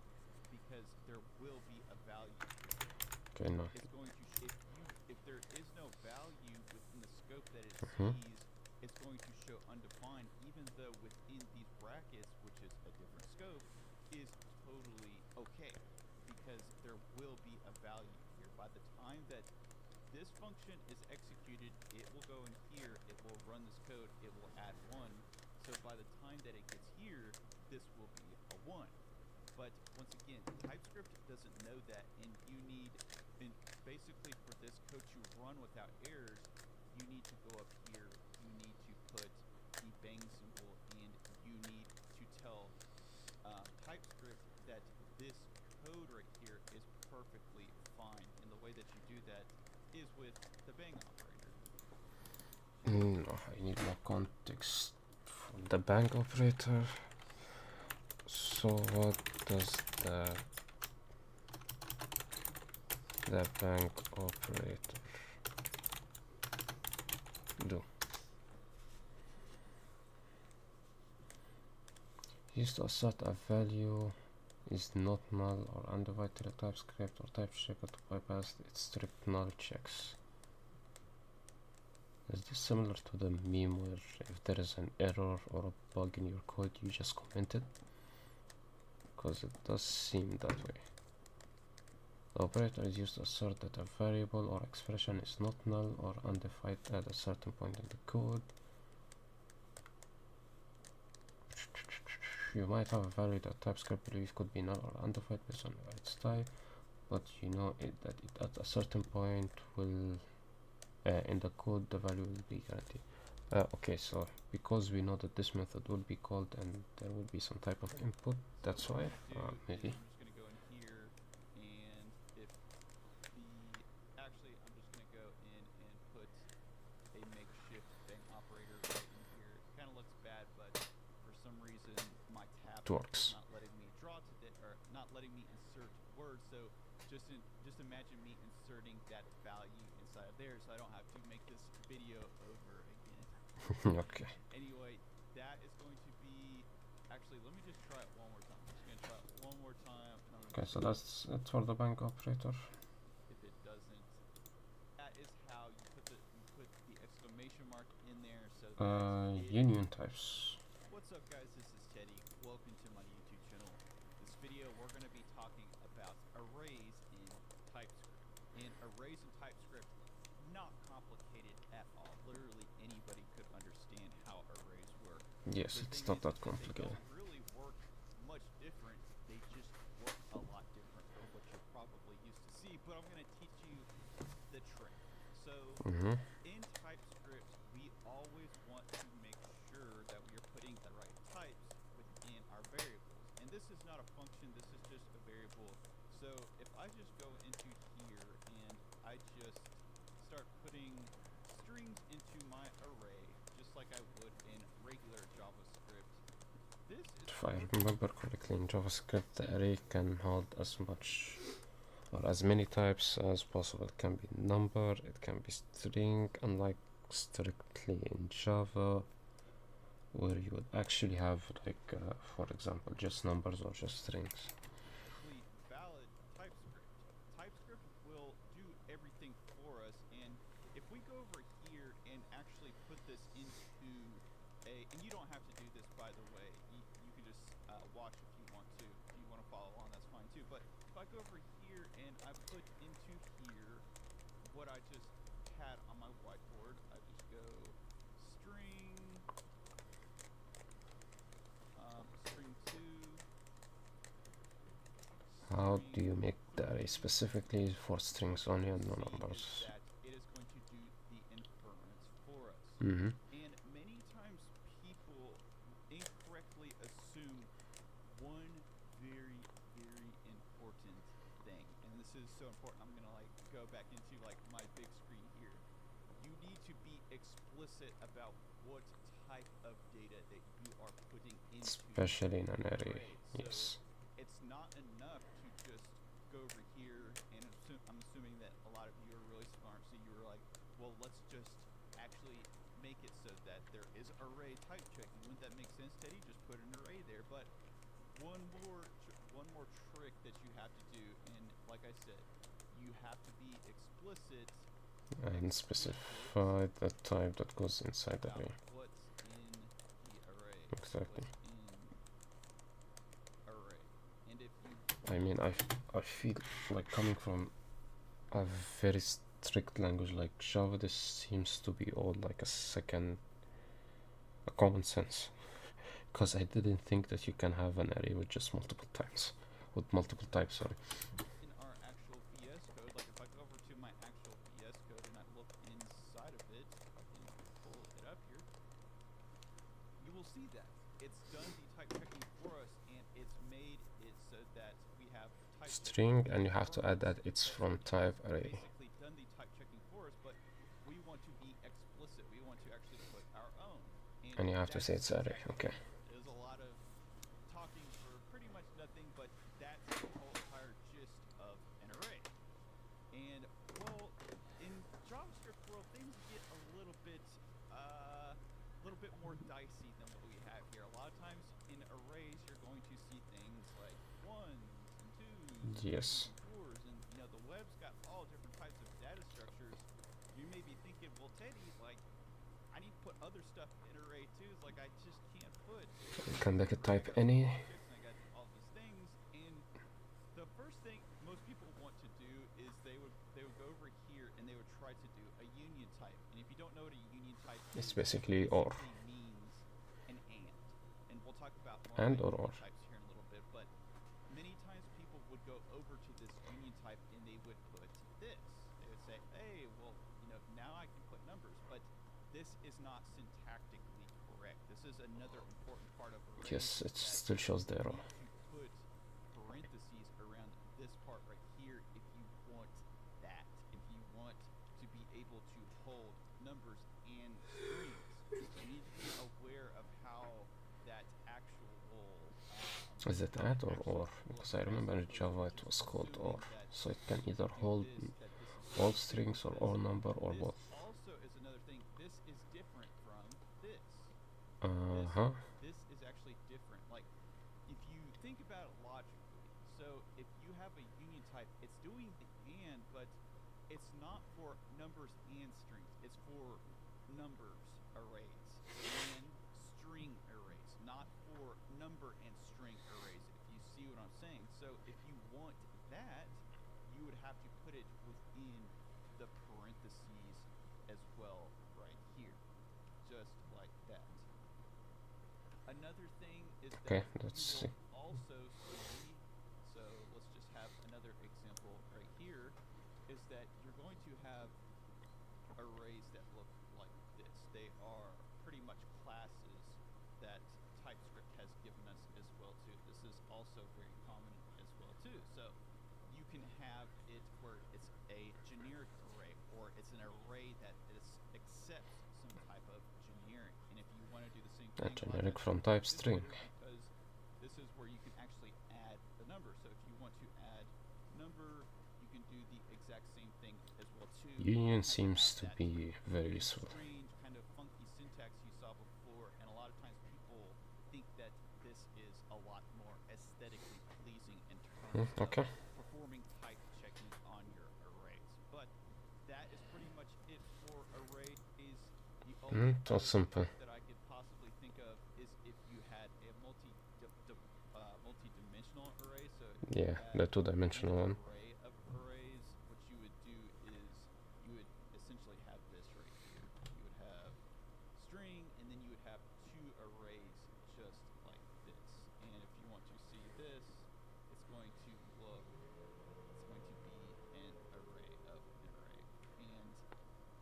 Speaker 2: because there will be a value.
Speaker 1: Okay, no.
Speaker 2: It's going to if there is no value within the scope that it sees, it's going to show undefined, even though within these brackets, which is a different scope, is totally okay because there will be a value here. By the time that this function is executed, it will go in here, it will run this code, it will add 1. So by the time that it gets here, this will be a 1. But once again, TypeScript doesn't know that, and you need, basically for this code to run without errors, you need to go up here, you need to put the bang symbol, and you need to tell TypeScript that this code right here is perfectly fine. And the way that you do that is with the bang operator.
Speaker 1: No, I need more context for the bang operator. So what does the bang operator do? Used to assert a value is not null or undivided TypeScript or type checker to bypass its strict null checks. Is this similar to the meme where if there is an error or a bug in your code, you just comment it? Because it does seem that way. The operator is used to assert that a variable or expression is not null or undefined at a certain point in the code. You might have a value that TypeScript believes could be null or undefined based on its type, but you know that at a certain point will in the code the value will be guaranteed. Okay, so because we know that this method will be called and there will be some type of input, that's why maybe.
Speaker 2: I'm just going to go in here, and if actually I'm just going to go in and put a makeshift bang operator right in here. It kind of looks bad, but for some reason my tablet is not letting me draw to or not letting me insert words. So just imagine me inserting that value inside of there, so I don't have to make this video over again.
Speaker 1: Okay.
Speaker 2: Anyway, that is going to be, actually let me just try it one more time. I'm just going to try it one more time.
Speaker 1: Okay, so that's it for the bang operator.
Speaker 2: If it doesn't, that is how you put the exclamation mark in there. So
Speaker 1: union types.
Speaker 2: What's up, guys? This is Teddy. Welcome to my YouTube channel. This video we're going to be talking about arrays in TypeScript. And arrays in TypeScript, not complicated at all. Literally anybody could understand how arrays work.
Speaker 1: Yes, it's not that complicated.
Speaker 2: They don't really work much different. They just work a lot different from what you're probably used to see. But I'm going to teach you the trick. So in TypeScript, we always want to make sure that we are putting the right types within our variables. And this is not a function. This is just a variable. So if I just go into here and I just start putting strings into my array, just like I would in regular JavaScript, this is...
Speaker 1: If I remember correctly, in JavaScript, the array can hold as much or as many types as possible. It can be number, it can be string, unlike strictly in Java. where you would actually have like, for example, just numbers or just strings.
Speaker 2: Perfectly valid TypeScript. TypeScript will do everything for us, and if we go over here and actually put this into and you don't have to do this, by the way, you can just watch if you want to. If you want to follow along, that's fine too. But if I go over here and I put into here what I just had on my whiteboard, I just go string, string 2.
Speaker 1: How do you make the array specifically for strings only and no numbers?
Speaker 2: That it is going to do the inference for us.
Speaker 1: Mm-hmm.
Speaker 2: And many times people incorrectly assume one very, very important thing. And this is so important. I'm going to like go back into like my big screen here. You need to be explicit about what type of data that you are putting into,
Speaker 1: Especially in an array.
Speaker 2: So
Speaker 1: Yes.
Speaker 2: it's not enough to just go over here, and I'm assuming that a lot of you are really smart, so you were like, well, let's just actually make it so that there is array type checking. Wouldn't that make sense, Teddy? Just put an array there. But one more trick that you have to do, and like I said, you have to be explicit
Speaker 1: And specify the type that goes inside the array.
Speaker 2: what's in the array.
Speaker 1: Exactly.
Speaker 2: Array. And if you
Speaker 1: I mean, I feel like coming from a very strict language like Java, this seems to be all like a common sense. Because I didn't think that you can have an array with just multiple types. With multiple types, sorry.
Speaker 2: in our actual VS code, like if I go over to my actual VS code and I look inside of it, if I can pull it up here, you will see that it's done the type checking for us, and it's made it so that we have type
Speaker 1: String, and you have to add that it's from type array.
Speaker 2: basically done the type checking for us, but we want to be explicit. We want to actually put our own.
Speaker 1: And you have to say it's array, okay.
Speaker 2: There's a lot of talking for pretty much nothing, but that's the whole entire gist of an array. And well, in JavaScript world, things get a little bit more dicey than what we have here. A lot of times in arrays, you're going to see things like ones and twos,
Speaker 1: Yes.
Speaker 2: and fours, and you know the web's got all different types of data structures. You may be thinking, well, Teddy, like I need to put other stuff in array too. It's like I just can't put.
Speaker 1: You can make a type any.
Speaker 2: I got all these things, and the first thing most people want to do is they would go over here and they would try to do a union type. And if you don't know what a union type is,
Speaker 1: It's basically or.
Speaker 2: it means an and we'll talk about more
Speaker 1: And
Speaker 2: about
Speaker 1: or.
Speaker 2: union types here in a little bit. But many times people would go over to this union type and they would put this. They would say, hey, well, you know, now I can put numbers, but this is not syntactically correct. This is another important part of arrays.
Speaker 1: Yes, it still shows the arrow.
Speaker 2: To put parentheses around this part right here if you want that. If you want to be able to hold numbers and strings, you need to be aware of how that actual
Speaker 1: Is it at or? Because I remember in Java it was called or. So it can either hold all strings or all number or both.
Speaker 2: also is another thing. This is different from this.
Speaker 1: Uh-huh.
Speaker 2: This is actually different. Like, if you think about it logically, so if you have a union type, it's doing the and, but it's not for numbers and strings. It's for numbers arrays and string arrays, not for number and string arrays, if you see what I'm saying. So if you want that, you would have to put it within the parentheses as well right here, just like that. Another thing is that
Speaker 1: let's
Speaker 2: you
Speaker 1: see.
Speaker 2: will also see, so let's just have another example right here, is that you're going to have arrays that look like this. They are pretty much classes that TypeScript has given us as well too. This is also very common as well too. So you can have it where it's a generic array, or it's an array that accepts some type of generic. And if you want to do the same
Speaker 1: A
Speaker 2: thing,
Speaker 1: generic from type string.
Speaker 2: because this is where you can actually add the number. So if you want to add number, you can do the exact same thing as well too.
Speaker 1: Union seems to be very useful.
Speaker 2: Strange kind of funky syntax you saw before, and a lot of times
Speaker 1: Okay.
Speaker 2: performing type checking on your arrays. But that is pretty much it for arrays. The only
Speaker 1: So
Speaker 2: other
Speaker 1: simple.
Speaker 2: type that I could possibly think of is if you had a multi-dimensional array. So if you
Speaker 1: Yeah,
Speaker 2: had
Speaker 1: the
Speaker 2: an
Speaker 1: two-dimensional one.
Speaker 2: array of arrays, what you would do is you would essentially have this right here. You would have string, and then you would have two arrays just like this. And if you want to see this, it's going to look, it's going to be an array of an array. And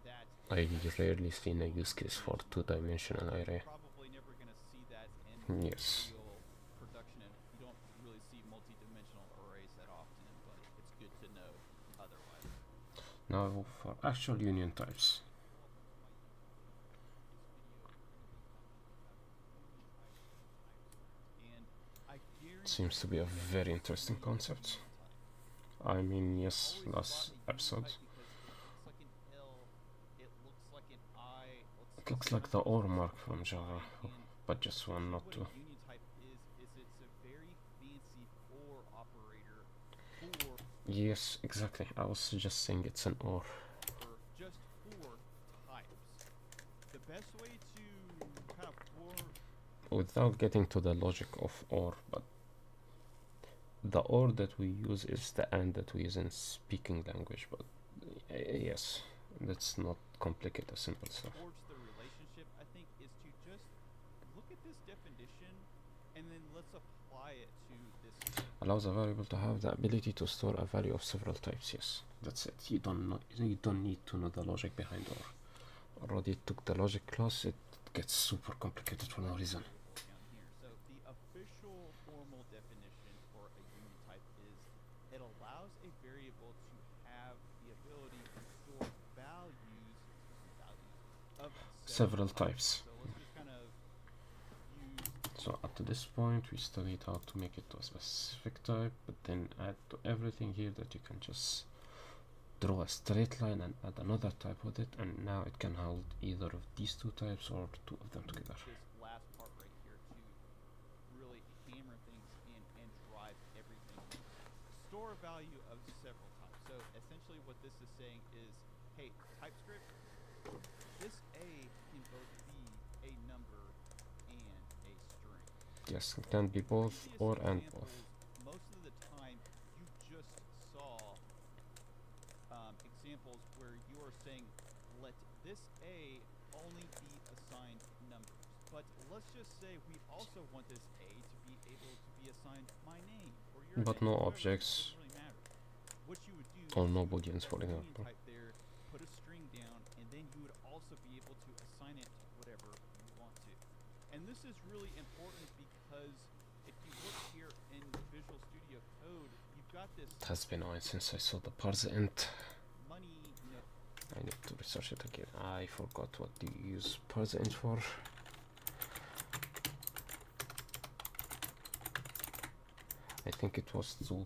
Speaker 2: that
Speaker 1: I
Speaker 2: is
Speaker 1: rarely seen a use case for two-dimensional array.
Speaker 2: You're probably never going to see that in
Speaker 1: Yes.
Speaker 2: real production, and you don't really see multi-dimensional arrays that often, but it's good to know otherwise.
Speaker 1: Now for actual union types.
Speaker 2: And I guarantee
Speaker 1: Seems to be a very interesting concept. I mean, yes, last episode. It looks like the OR mark from Java, but just one, not two.
Speaker 2: Union type is it's a very fancy OR operator for
Speaker 1: Yes, exactly. I was just saying it's an OR.
Speaker 2: just for types. The best way to kind of form
Speaker 1: Without getting to the logic of OR, but the OR that we use is the AND that we use in speaking language, but yes, let's not complicate the simple stuff.
Speaker 2: towards the relationship, I think, is to just look at this definition and then let's apply it to this.
Speaker 1: Allows a variable to have the ability to store a value of several types. Yes, that's it. You don't need to know the logic behind OR. Already took the logic class, it gets super complicated for no reason.
Speaker 2: Down here. So the official formal definition for a union type is it allows a variable to have the ability to store values of
Speaker 1: Several types.
Speaker 2: So let's just kind of use.
Speaker 1: So up to this point we studied how to make it to a specific type, but then add to everything here that you can just draw a straight line and add another type with it, and now it can hold either of these two types or two of them together.
Speaker 2: This last part right here to really hammer things in and drive everything. Store a value of several types. So essentially what this is saying is, hey, TypeScript, this A can both be a number and a string.
Speaker 1: Yes, it can be both or and both.
Speaker 2: Most of the time you just saw examples where you are saying let this A only be assigned numbers. But let's just say we also want this A to be able to be assigned my name or your
Speaker 1: But
Speaker 2: name.
Speaker 1: no
Speaker 2: Whatever,
Speaker 1: objects
Speaker 2: it doesn't really matter. What you would do
Speaker 1: or
Speaker 2: is
Speaker 1: no
Speaker 2: you would
Speaker 1: booleans,
Speaker 2: put
Speaker 1: for
Speaker 2: a union
Speaker 1: example.
Speaker 2: type there, put a string down, and then you would also be able to assign it to whatever you want to. And this is really important because if you look here in Visual Studio Code, you've got this
Speaker 1: It has been a while since I saw the parse int.
Speaker 2: money,
Speaker 1: I need to research it again. I forgot what you use parse int for. I think it was to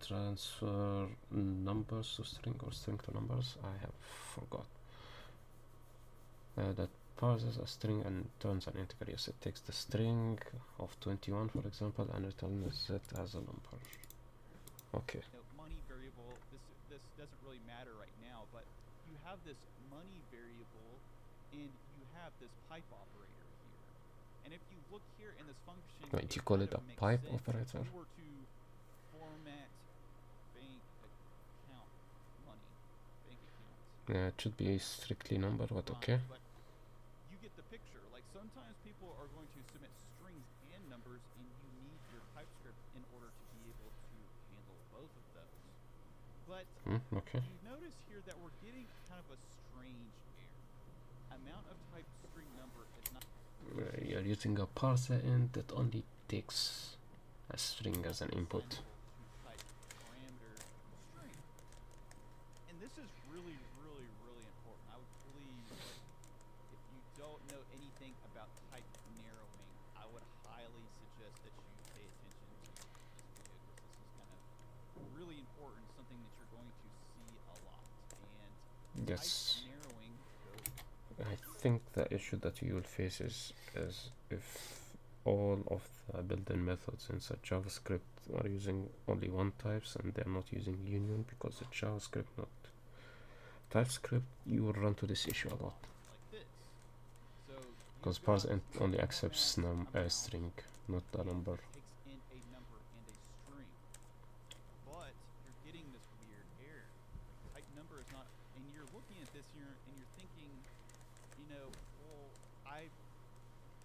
Speaker 1: transfer numbers to string or string to numbers. I have forgot. That parses a string and turns an integer. Yes, it takes the string of 21, for example, and returns it as a number. Okay.
Speaker 2: money variable. This doesn't really matter right now, but you have this money variable and you have this pipe operator here. And if you look here in this function,
Speaker 1: Wait, you call it a pipe operator?
Speaker 2: If you were to format bank account money, bank accounts.
Speaker 1: Yeah, it should be strictly number, but okay.
Speaker 2: But you get the picture. Like sometimes people are going to submit strings and numbers, and you need your TypeScript in order to be able to handle both of those. But
Speaker 1: Okay.
Speaker 2: you notice here that we're getting kind of a strange error. Amount of type string number is not.
Speaker 1: You're using a parser int that only takes a string as an input.
Speaker 2: Type parameter string. And this is really, really, really important. I would please, if you don't know anything about type narrowing, I would highly suggest that you pay attention to this video because this is kind of really important, something that you're going to see a lot. And
Speaker 1: Yes.
Speaker 2: type narrowing goes
Speaker 1: I think the issue that you will face is if all of the built-in methods inside JavaScript are using only one types and they're not using union, because it's JavaScript, not TypeScript, you will run to this issue a lot.
Speaker 2: Like this. So
Speaker 1: Because parse only accepts string, not a number.
Speaker 2: takes in a number and a string. But you're getting this weird error. Like type number is not, and you're looking at this here and you're thinking, you know, well, I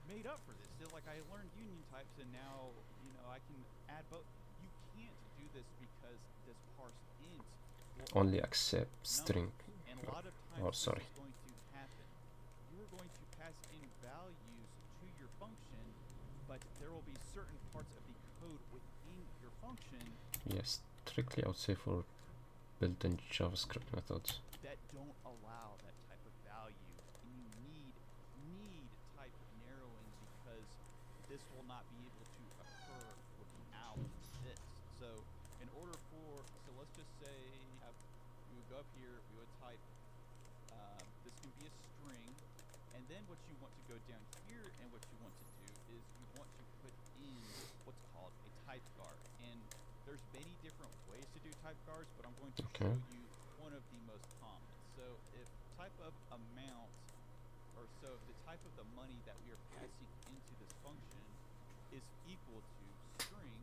Speaker 2: made up for this. So like I learned union types and now, you know, I can add both. You can't do this because this parse int will
Speaker 1: Only accept string.
Speaker 2: and a lot of times
Speaker 1: Oh, sorry.
Speaker 2: this is going to happen. You are going to pass in values to your function, but there will be certain parts of the code within your function
Speaker 1: Yes, strictly I would say for built-in JavaScript methods.
Speaker 2: that don't allow that type of value, and you need type narrowing because this will not be able to occur without this. So in order for, so let's just say we would go up here, we would type, this can be a string, and then what you want to go down here and what you want to do is you want to put in what's called a type guard. And there's many different ways to do type guards, but I'm going to show you one of the most common. So if type of amount, or so if the type of the money that we are passing into this function is equal to string,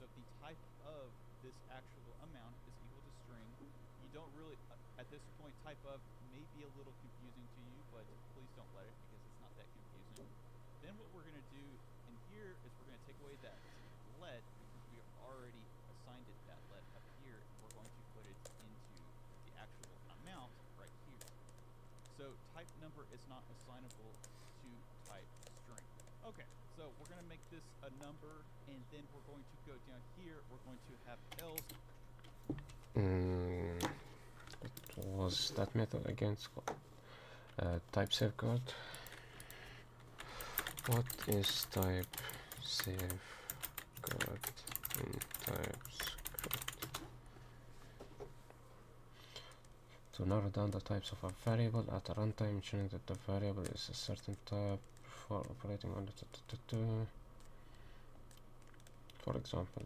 Speaker 2: so if the type of this actual amount is equal to string, you don't really, at this point, type of may be a little confusing to you, but please don't let it, because it's not that confusing. Then what we're going to do in here is we're going to take away that let, because we have already assigned it that let up here, and we're going to put it into the actual amount right here. So type number is not assignable to type string. Okay, so we're going to make this a number, and then we're going to go down here, we're going to have else.
Speaker 1: What was that method again? It's called type safeguard. What is type safeguard in TypeScript? To narrow down the types of a variable at a runtime, ensuring that the variable is a certain type for operating on it. For example,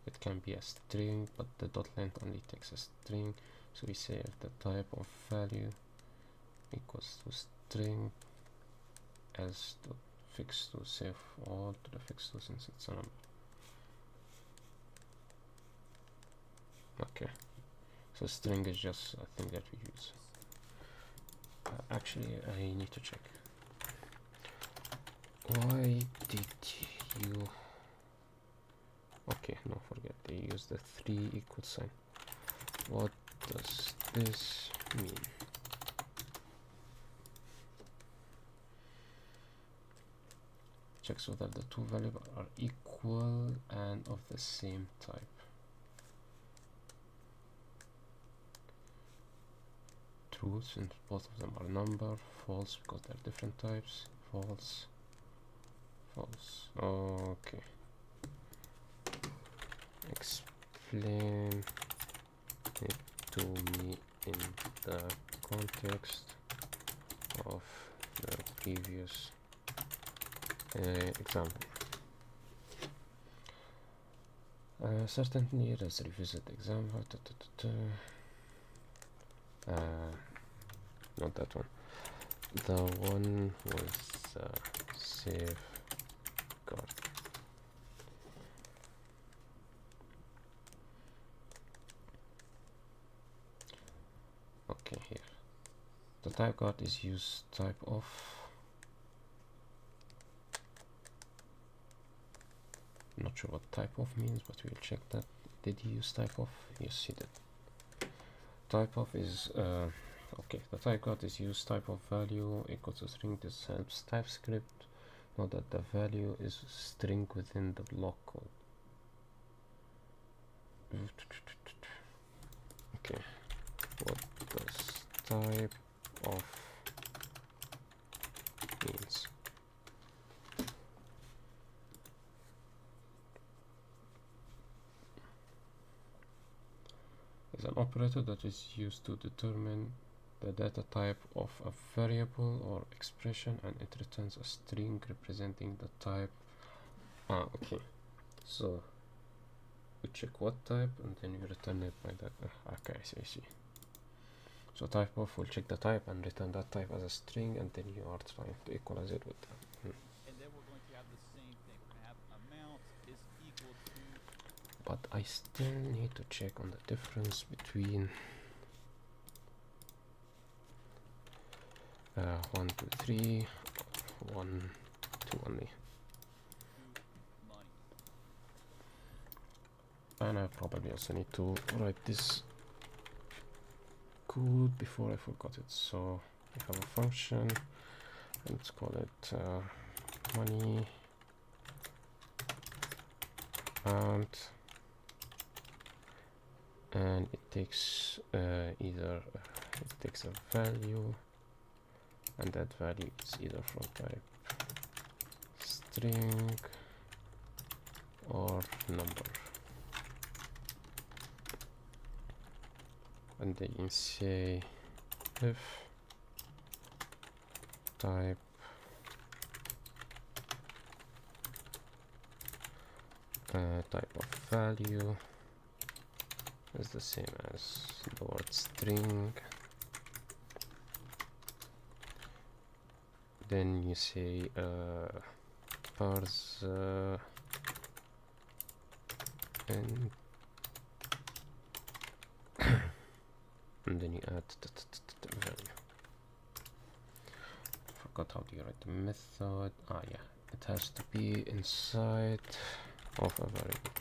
Speaker 1: it can be a string, but the dot length only takes a string. So we say if the type of value equals to string, else dot fix to save all to the fix to since it's a number. Okay, so string is just a thing that we use. Actually, I need to check. Why did you... Okay, no, forget, they use the 3 equal sign. What does this mean? Check so that the two variables are equal and of the same type. True, since both of them are number. False, because they're different types. False. False. Okay. Explain it to me in the context of the previous example. Certainly, let's revisit the example. Not that one. The one with safeguard. Okay, here. The type guard is use type of. Not sure what type of means, but we'll check that. Did he use type of? Yes, he did. Type of is okay. The type guard is use type of value equal to string. This helps TypeScript know that the value is string within the block code. Okay, what does type of means? Is an operator that is used to determine the data type of a variable or expression, and it returns a string representing the type. Okay, so you check what type and then you return it by that. Okay, I see. So type of will check the type and return that type as a string, and then you are trying to equalize it with that.
Speaker 2: And then we're going to have the same thing. We're going to have amount is equal to.
Speaker 1: But I still need to check on the difference between 1, 2, 3, 1, 2 only.
Speaker 2: Money.
Speaker 1: And I probably also need to write this code before I forgot it. So we have a function, and let's call it money amount, and it takes either it takes a value, and that value is either from type string or number. And then you say if type type of value is the same as the word string, then you say parse and and then you add the value. Forgot how to write the method. Yeah, it has to be inside of a variable.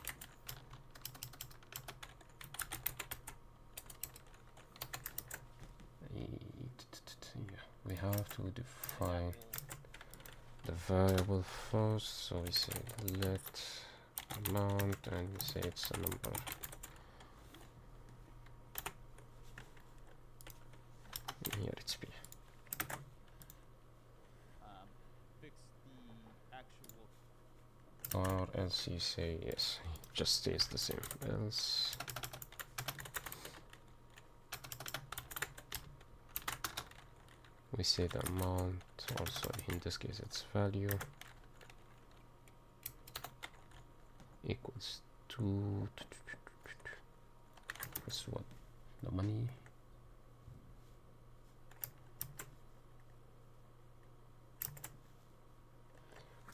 Speaker 1: Yeah, we have to define the variable first, so we say let amount and we say it's a number. Here it's p.
Speaker 2: Fix the actual.
Speaker 1: Or else you say yes, it just stays the same. Else we say the amount, also in this case its value, equals to that's what the money.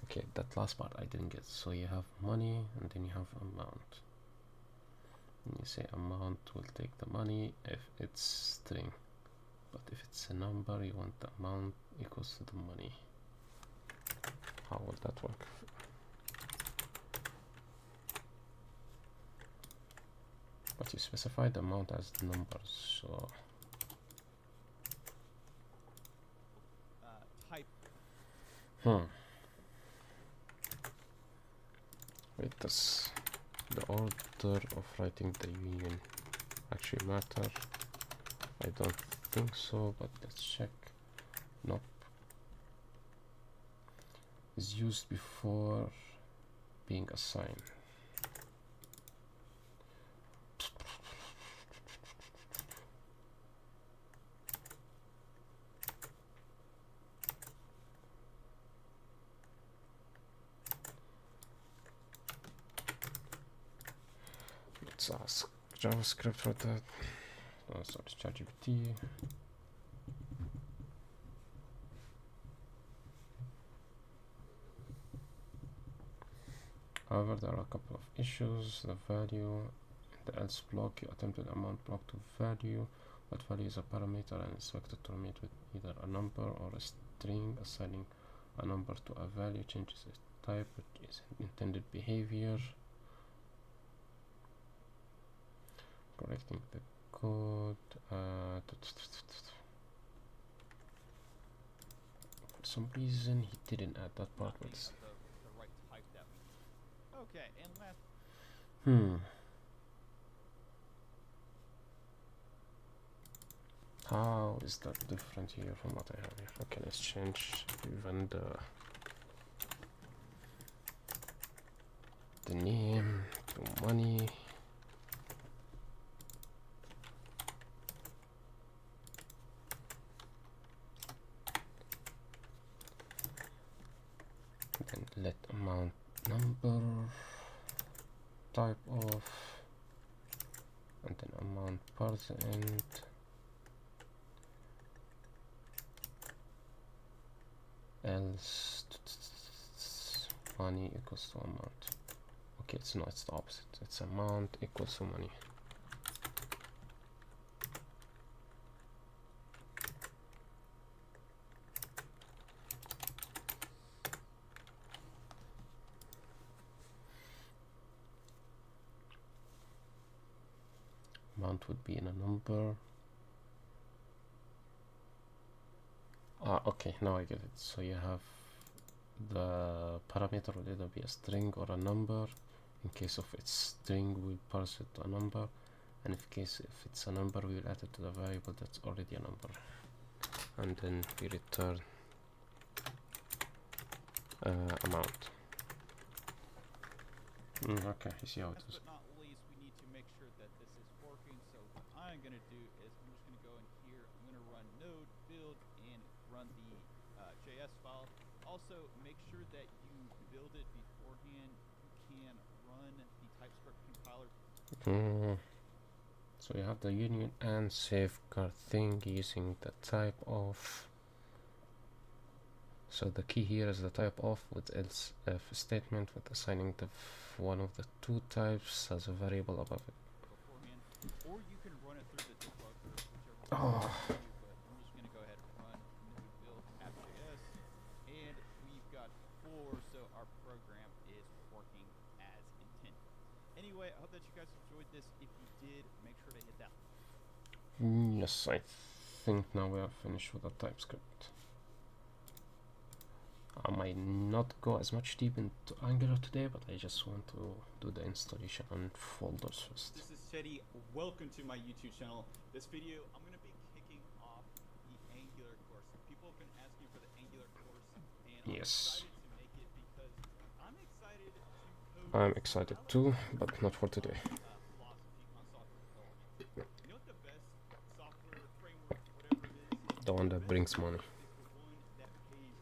Speaker 1: Okay, that last part I didn't get. So you have money and then you have amount. And you say amount will take the money if it's string. But if it's a number, you want the amount equals to the money. How will that work? But you specify the amount as numbers, so
Speaker 2: Type.
Speaker 1: Wait, does the order of writing the union actually matter? I don't think so, but let's check. Nope. Is used before being assigned. Let's ask JavaScript for that. Sorry, ChatGPT. However, there are a couple of issues. The value in the else block, you attempted amount block to value. What value is a parameter and is expected to terminate with either a number or a string. Assigning a number to a value changes its type, which is intended behavior. Correcting the code. For some reason, he didn't add that part.
Speaker 2: The right type that we need. Okay, and last.
Speaker 1: How is that different here from what I have here? Okay, let's change even the name to money. type of, and then amount %, else money equals to amount. Okay, it's not, it's the opposite. It's amount equals to money. Amount would be in a number. Okay, now I get it. So you have the parameter will either be a string or a number. In case of its string, we'll parse it to a number, and if it's a number, we will add it to the variable that's already a number, and then we return amount. Okay, I see how it is.
Speaker 2: Last but not least, we need to make sure that this is working. So what I'm going to do is I'm just going to go in here. I'm going to run node build and run the JS file. Also, make sure that you build it beforehand. You can run the TypeScript compiler.
Speaker 1: So you have the union and safeguard thing using the type of. So the key here is the type of with else if statement with assigning the one of the two types as a variable above it.
Speaker 2: Beforehand, or you can run it through the debugger, whichever
Speaker 1: Oh.
Speaker 2: one you, but I'm just going to go ahead and run node build app.js, and we've got 4, so our program is working as intended. Anyway, I hope that you guys enjoyed this. If you did, make sure to hit that.
Speaker 1: Yes, I think now we are finished with the TypeScript. I might not go as much deep into Angular today, but I just want to do the installation on folders first.
Speaker 2: This is Teddy. Welcome to my YouTube channel. This video, I'm going to be kicking off the Angular course. People have been asking for the Angular course, and I'm excited to make it because I'm excited to code.
Speaker 1: I'm excited too, but not for today.
Speaker 2: Philosophy on software development. You know what the best software framework, whatever it is,
Speaker 1: The one that brings money.
Speaker 2: is the one that pays you.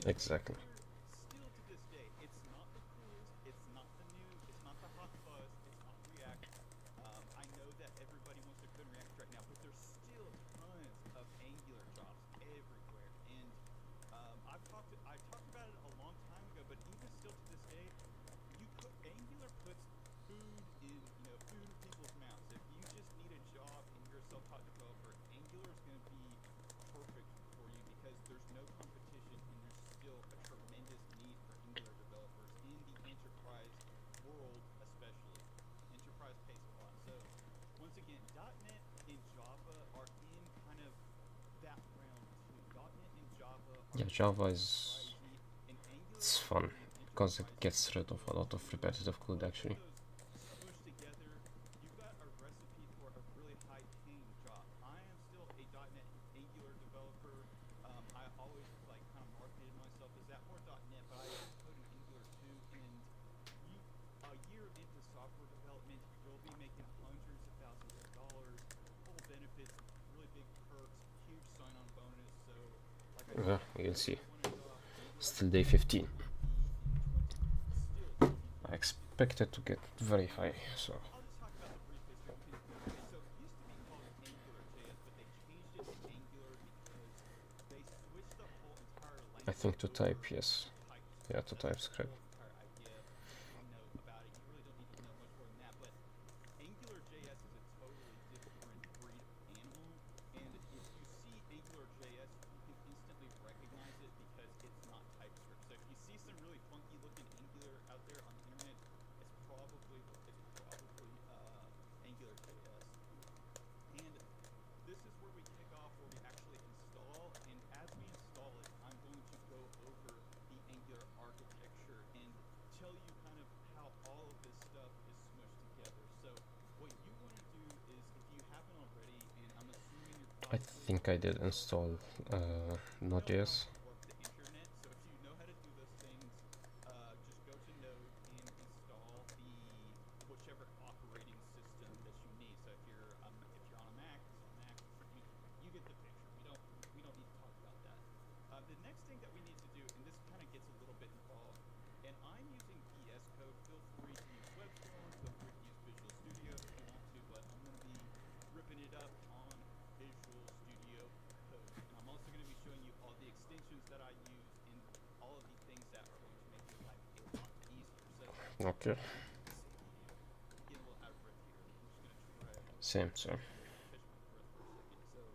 Speaker 2: And
Speaker 1: Exactly.
Speaker 2: still to this day, it's not the coolest, it's not the new, it's not the hot buzz, it's not React. I know that everybody wants to code in React right now, but there's still tons of Angular jobs everywhere. And I talked about it a long time ago, but even still to this day, Angular puts food in people's mouths. If you just need a job and you're a self-taught developer, Angular is going to be perfect for you because there's no competition and there's still a tremendous need for Angular developers in the enterprise world, especially. Enterprise pays a lot. So once again, .NET and Java are in kind of that realm too. .NET and Java are
Speaker 1: Java is
Speaker 2: and Angular
Speaker 1: it's fun because it gets rid of a lot of repetitive code actually.
Speaker 2: Smushed together, you've got a recipe for a really high-paying job. I am still a .NET Angular developer. I always kind of marketed myself as that, more .NET, but I am coding Angular too. And a year into software development, you'll be making hundreds of thousands of dollars, full benefits, really big perks, huge sign-on bonus. So, like I said,
Speaker 1: You'll see.
Speaker 2: Angular
Speaker 1: Still day 15. I expect it to get very high, so.
Speaker 2: I'll just talk about the brief history. So it used to be called AngularJS, but they changed it to Angular because they switched the whole entire language.
Speaker 1: I think to type, yes. Yeah, to TypeScript.
Speaker 2: Entire idea. If you know about it, you really don't need to know much more than that. But AngularJS is a totally different breed of animal. And if you see AngularJS, you can instantly recognize it because it's not TypeScript. So if you see some really funky looking Angular out there on the internet, it's probably AngularJS. And this is where we kick off, where we actually install. And as we install it, I'm going to go over the Angular architecture and tell you kind of how all of this stuff is smushed together. So what you want to do is, if you haven't already, and I'm assuming you're
Speaker 1: I think I did install Node.js.
Speaker 2: work the internet. So if you know how to do those things, just go to Node and install whichever operating system that you need. So if you're on a Mac, it's on Mac. You get the picture. We don't need to talk about that. The next thing that we need to do, and this kind of gets a little bit involved, and I'm using VS Code. Feel free to use web forms, but
Speaker 1: Okay.
Speaker 2: Getting a little out of breath here. I'm just gonna try.
Speaker 1: Same.
Speaker 2: Catch my breath for a second. So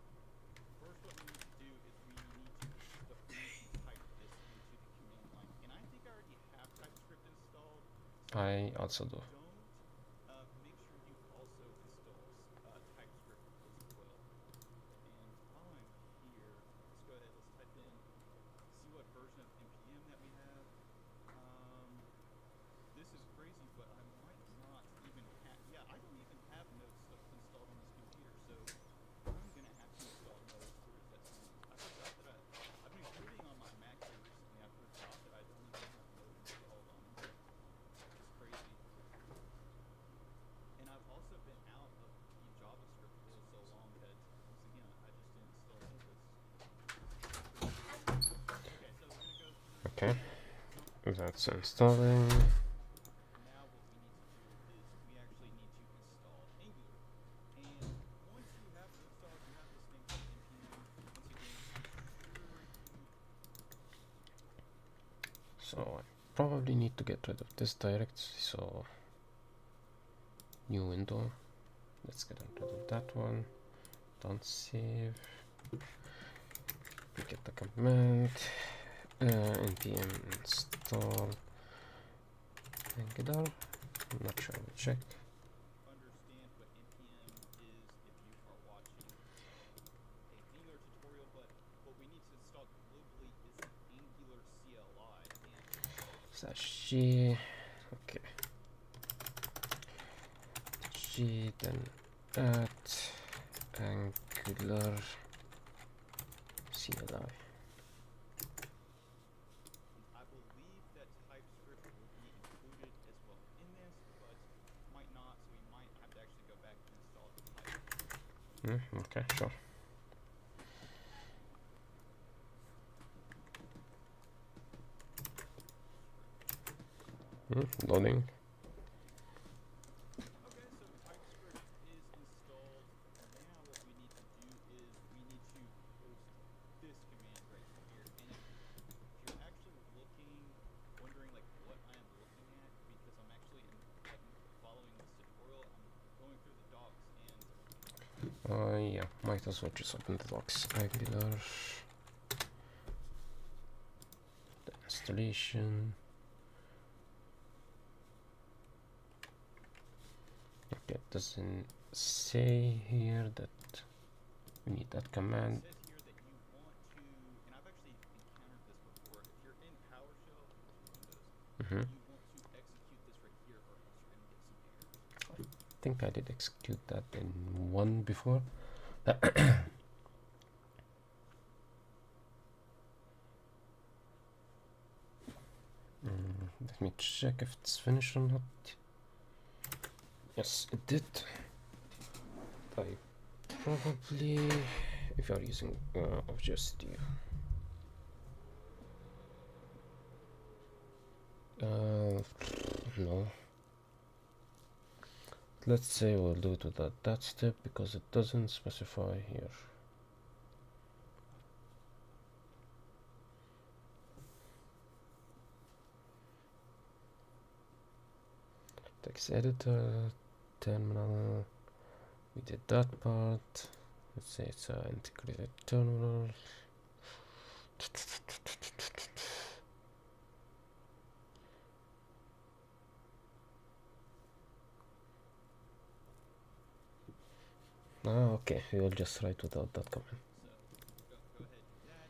Speaker 2: first, what we need to do is we need to type this into the command line. And I think I already have TypeScript installed. So
Speaker 1: I also do.
Speaker 2: don't make sure you also install TypeScript as well. And while I'm here, let's go ahead. Let's type in. See what version of npm that we have. This is crazy, but I might not even have. Yeah, I don't even have Node stuff installed on this computer, so I'm gonna have to install Node. Where is that thing? I forgot that I've been recording on my Mac here recently. I forgot that I don't even have Node installed on it. It's crazy. And I've also been out of the JavaScript for so long that once again I just didn't install this. Okay, so we're gonna go through.
Speaker 1: Okay. That's installing.
Speaker 2: Now what we need to do is we actually need to install Angular. And once you have it installed, you have this thing called npm. Once again, I'm sure you.
Speaker 1: So I probably need to get rid of this directory. So new window. Let's get rid of that one. Don't save. We get the command. Npm install Angular. I'm not sure. We'll check.
Speaker 2: Understand what npm is if you are watching a Angular tutorial, but what we need to install globally is the Angular CLI. And
Speaker 1: /g. Okay. G then at Angular CLI.
Speaker 2: I believe that TypeScript will be included as well in this, but might not, so we might have to actually go back and install TypeScript.
Speaker 1: Okay, sure. Loading.
Speaker 2: Okay, so TypeScript is installed. Now what we need to do is we need to post this command right here. And if you're actually wondering like what I am looking at, because I'm actually following this tutorial, I'm going through the docs and
Speaker 1: Yeah, might as well just open the docs. Angular. The installation. Okay, it doesn't say here that we need that command.
Speaker 2: it says here that you want to, and I've actually encountered this before. If you're in PowerShell, Windows, you want to execute this right here, or else you're gonna get some errors.
Speaker 1: I think I did execute that in one before. Let me check if it's finished or not. Yes, it did. I probably, if you are using Object Studio. No. Let's say we'll do it without that step because it doesn't specify here. Text editor, terminal. We did that part. Let's say it's an integrated terminal. Okay, we will just write without that command.
Speaker 2: So go ahead and do that.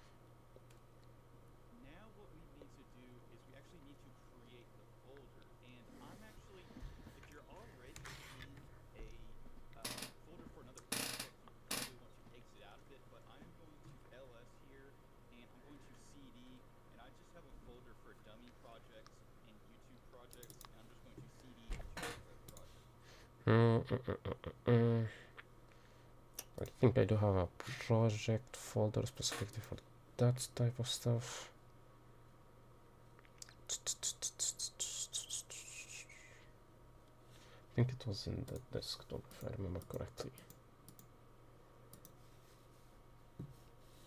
Speaker 2: Now what we need to do is we actually need to create the folder. And I'm actually, if you're already in a folder for another project, you probably want to exit out of it. But I'm going to ls here, and I'm going to cd, and I just have a folder for dummy projects and YouTube projects, and I'm just going to cd into web project.
Speaker 1: I think I do have a project folder specifically for that type of stuff. I think it was in the desktop if I remember correctly.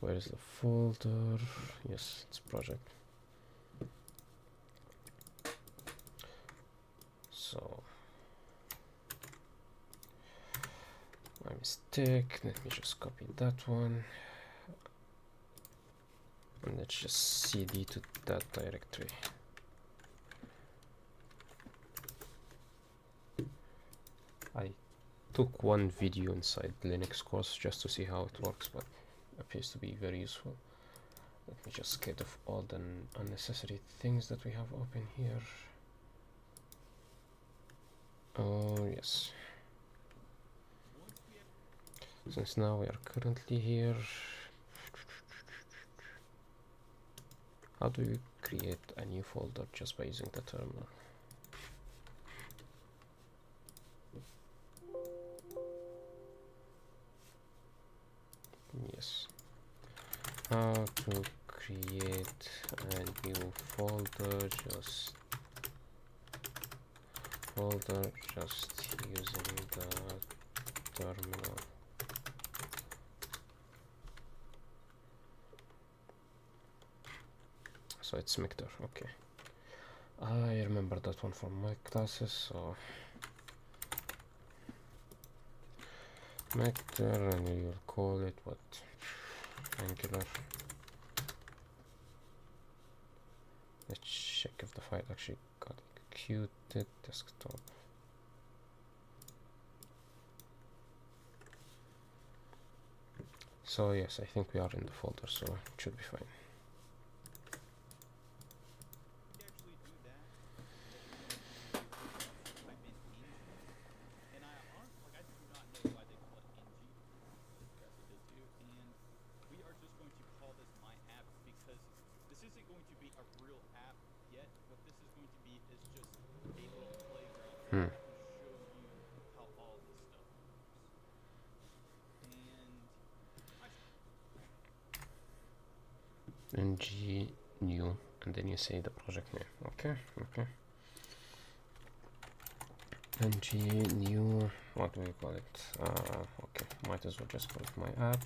Speaker 1: Where is the folder? Yes, it's project. So my mistake. Let me just copy that one, and let's just cd to that directory. I took one video inside Linux course just to see how it works, but it appears to be very useful. Let me just get off all the unnecessary things that we have open here. Oh yes. Since now we are currently here, how do you create a new folder just by using the terminal? Yes. How to create a new folder, just using the terminal. So it's Mictor, okay. I remember that one from my classes, so Mictor, and we will call it what? Angular. Let's check if the file actually got executed. Desktop. So yes, I think we are in the folder, so it should be fine. Ng new, and then you say the project name. Okay. Ng new, what do we call it? Okay, might as well just call it my app.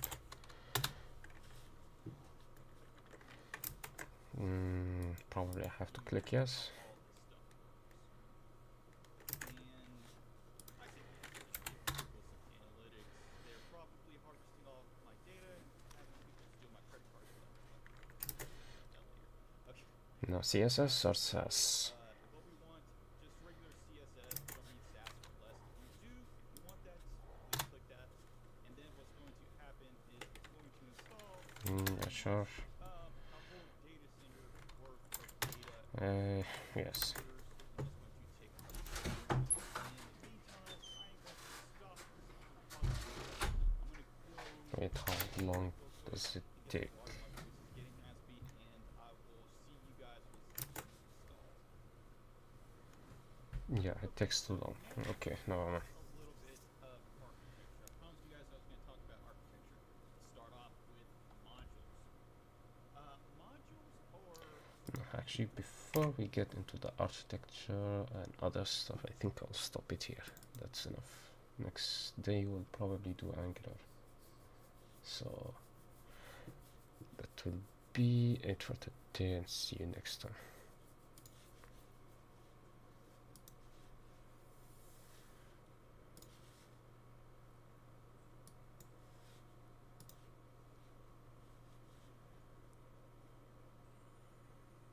Speaker 1: Probably I have to click yes. No, CSS or SAS? Yeah, sure. Yes. Wait, how long does it take? Yeah, it takes too long. Okay, no. Actually, before we get into the architecture and other stuff, I think I'll stop it here. That's enough. Next day we'll probably do Angular. So that will be it for today, and see you next time.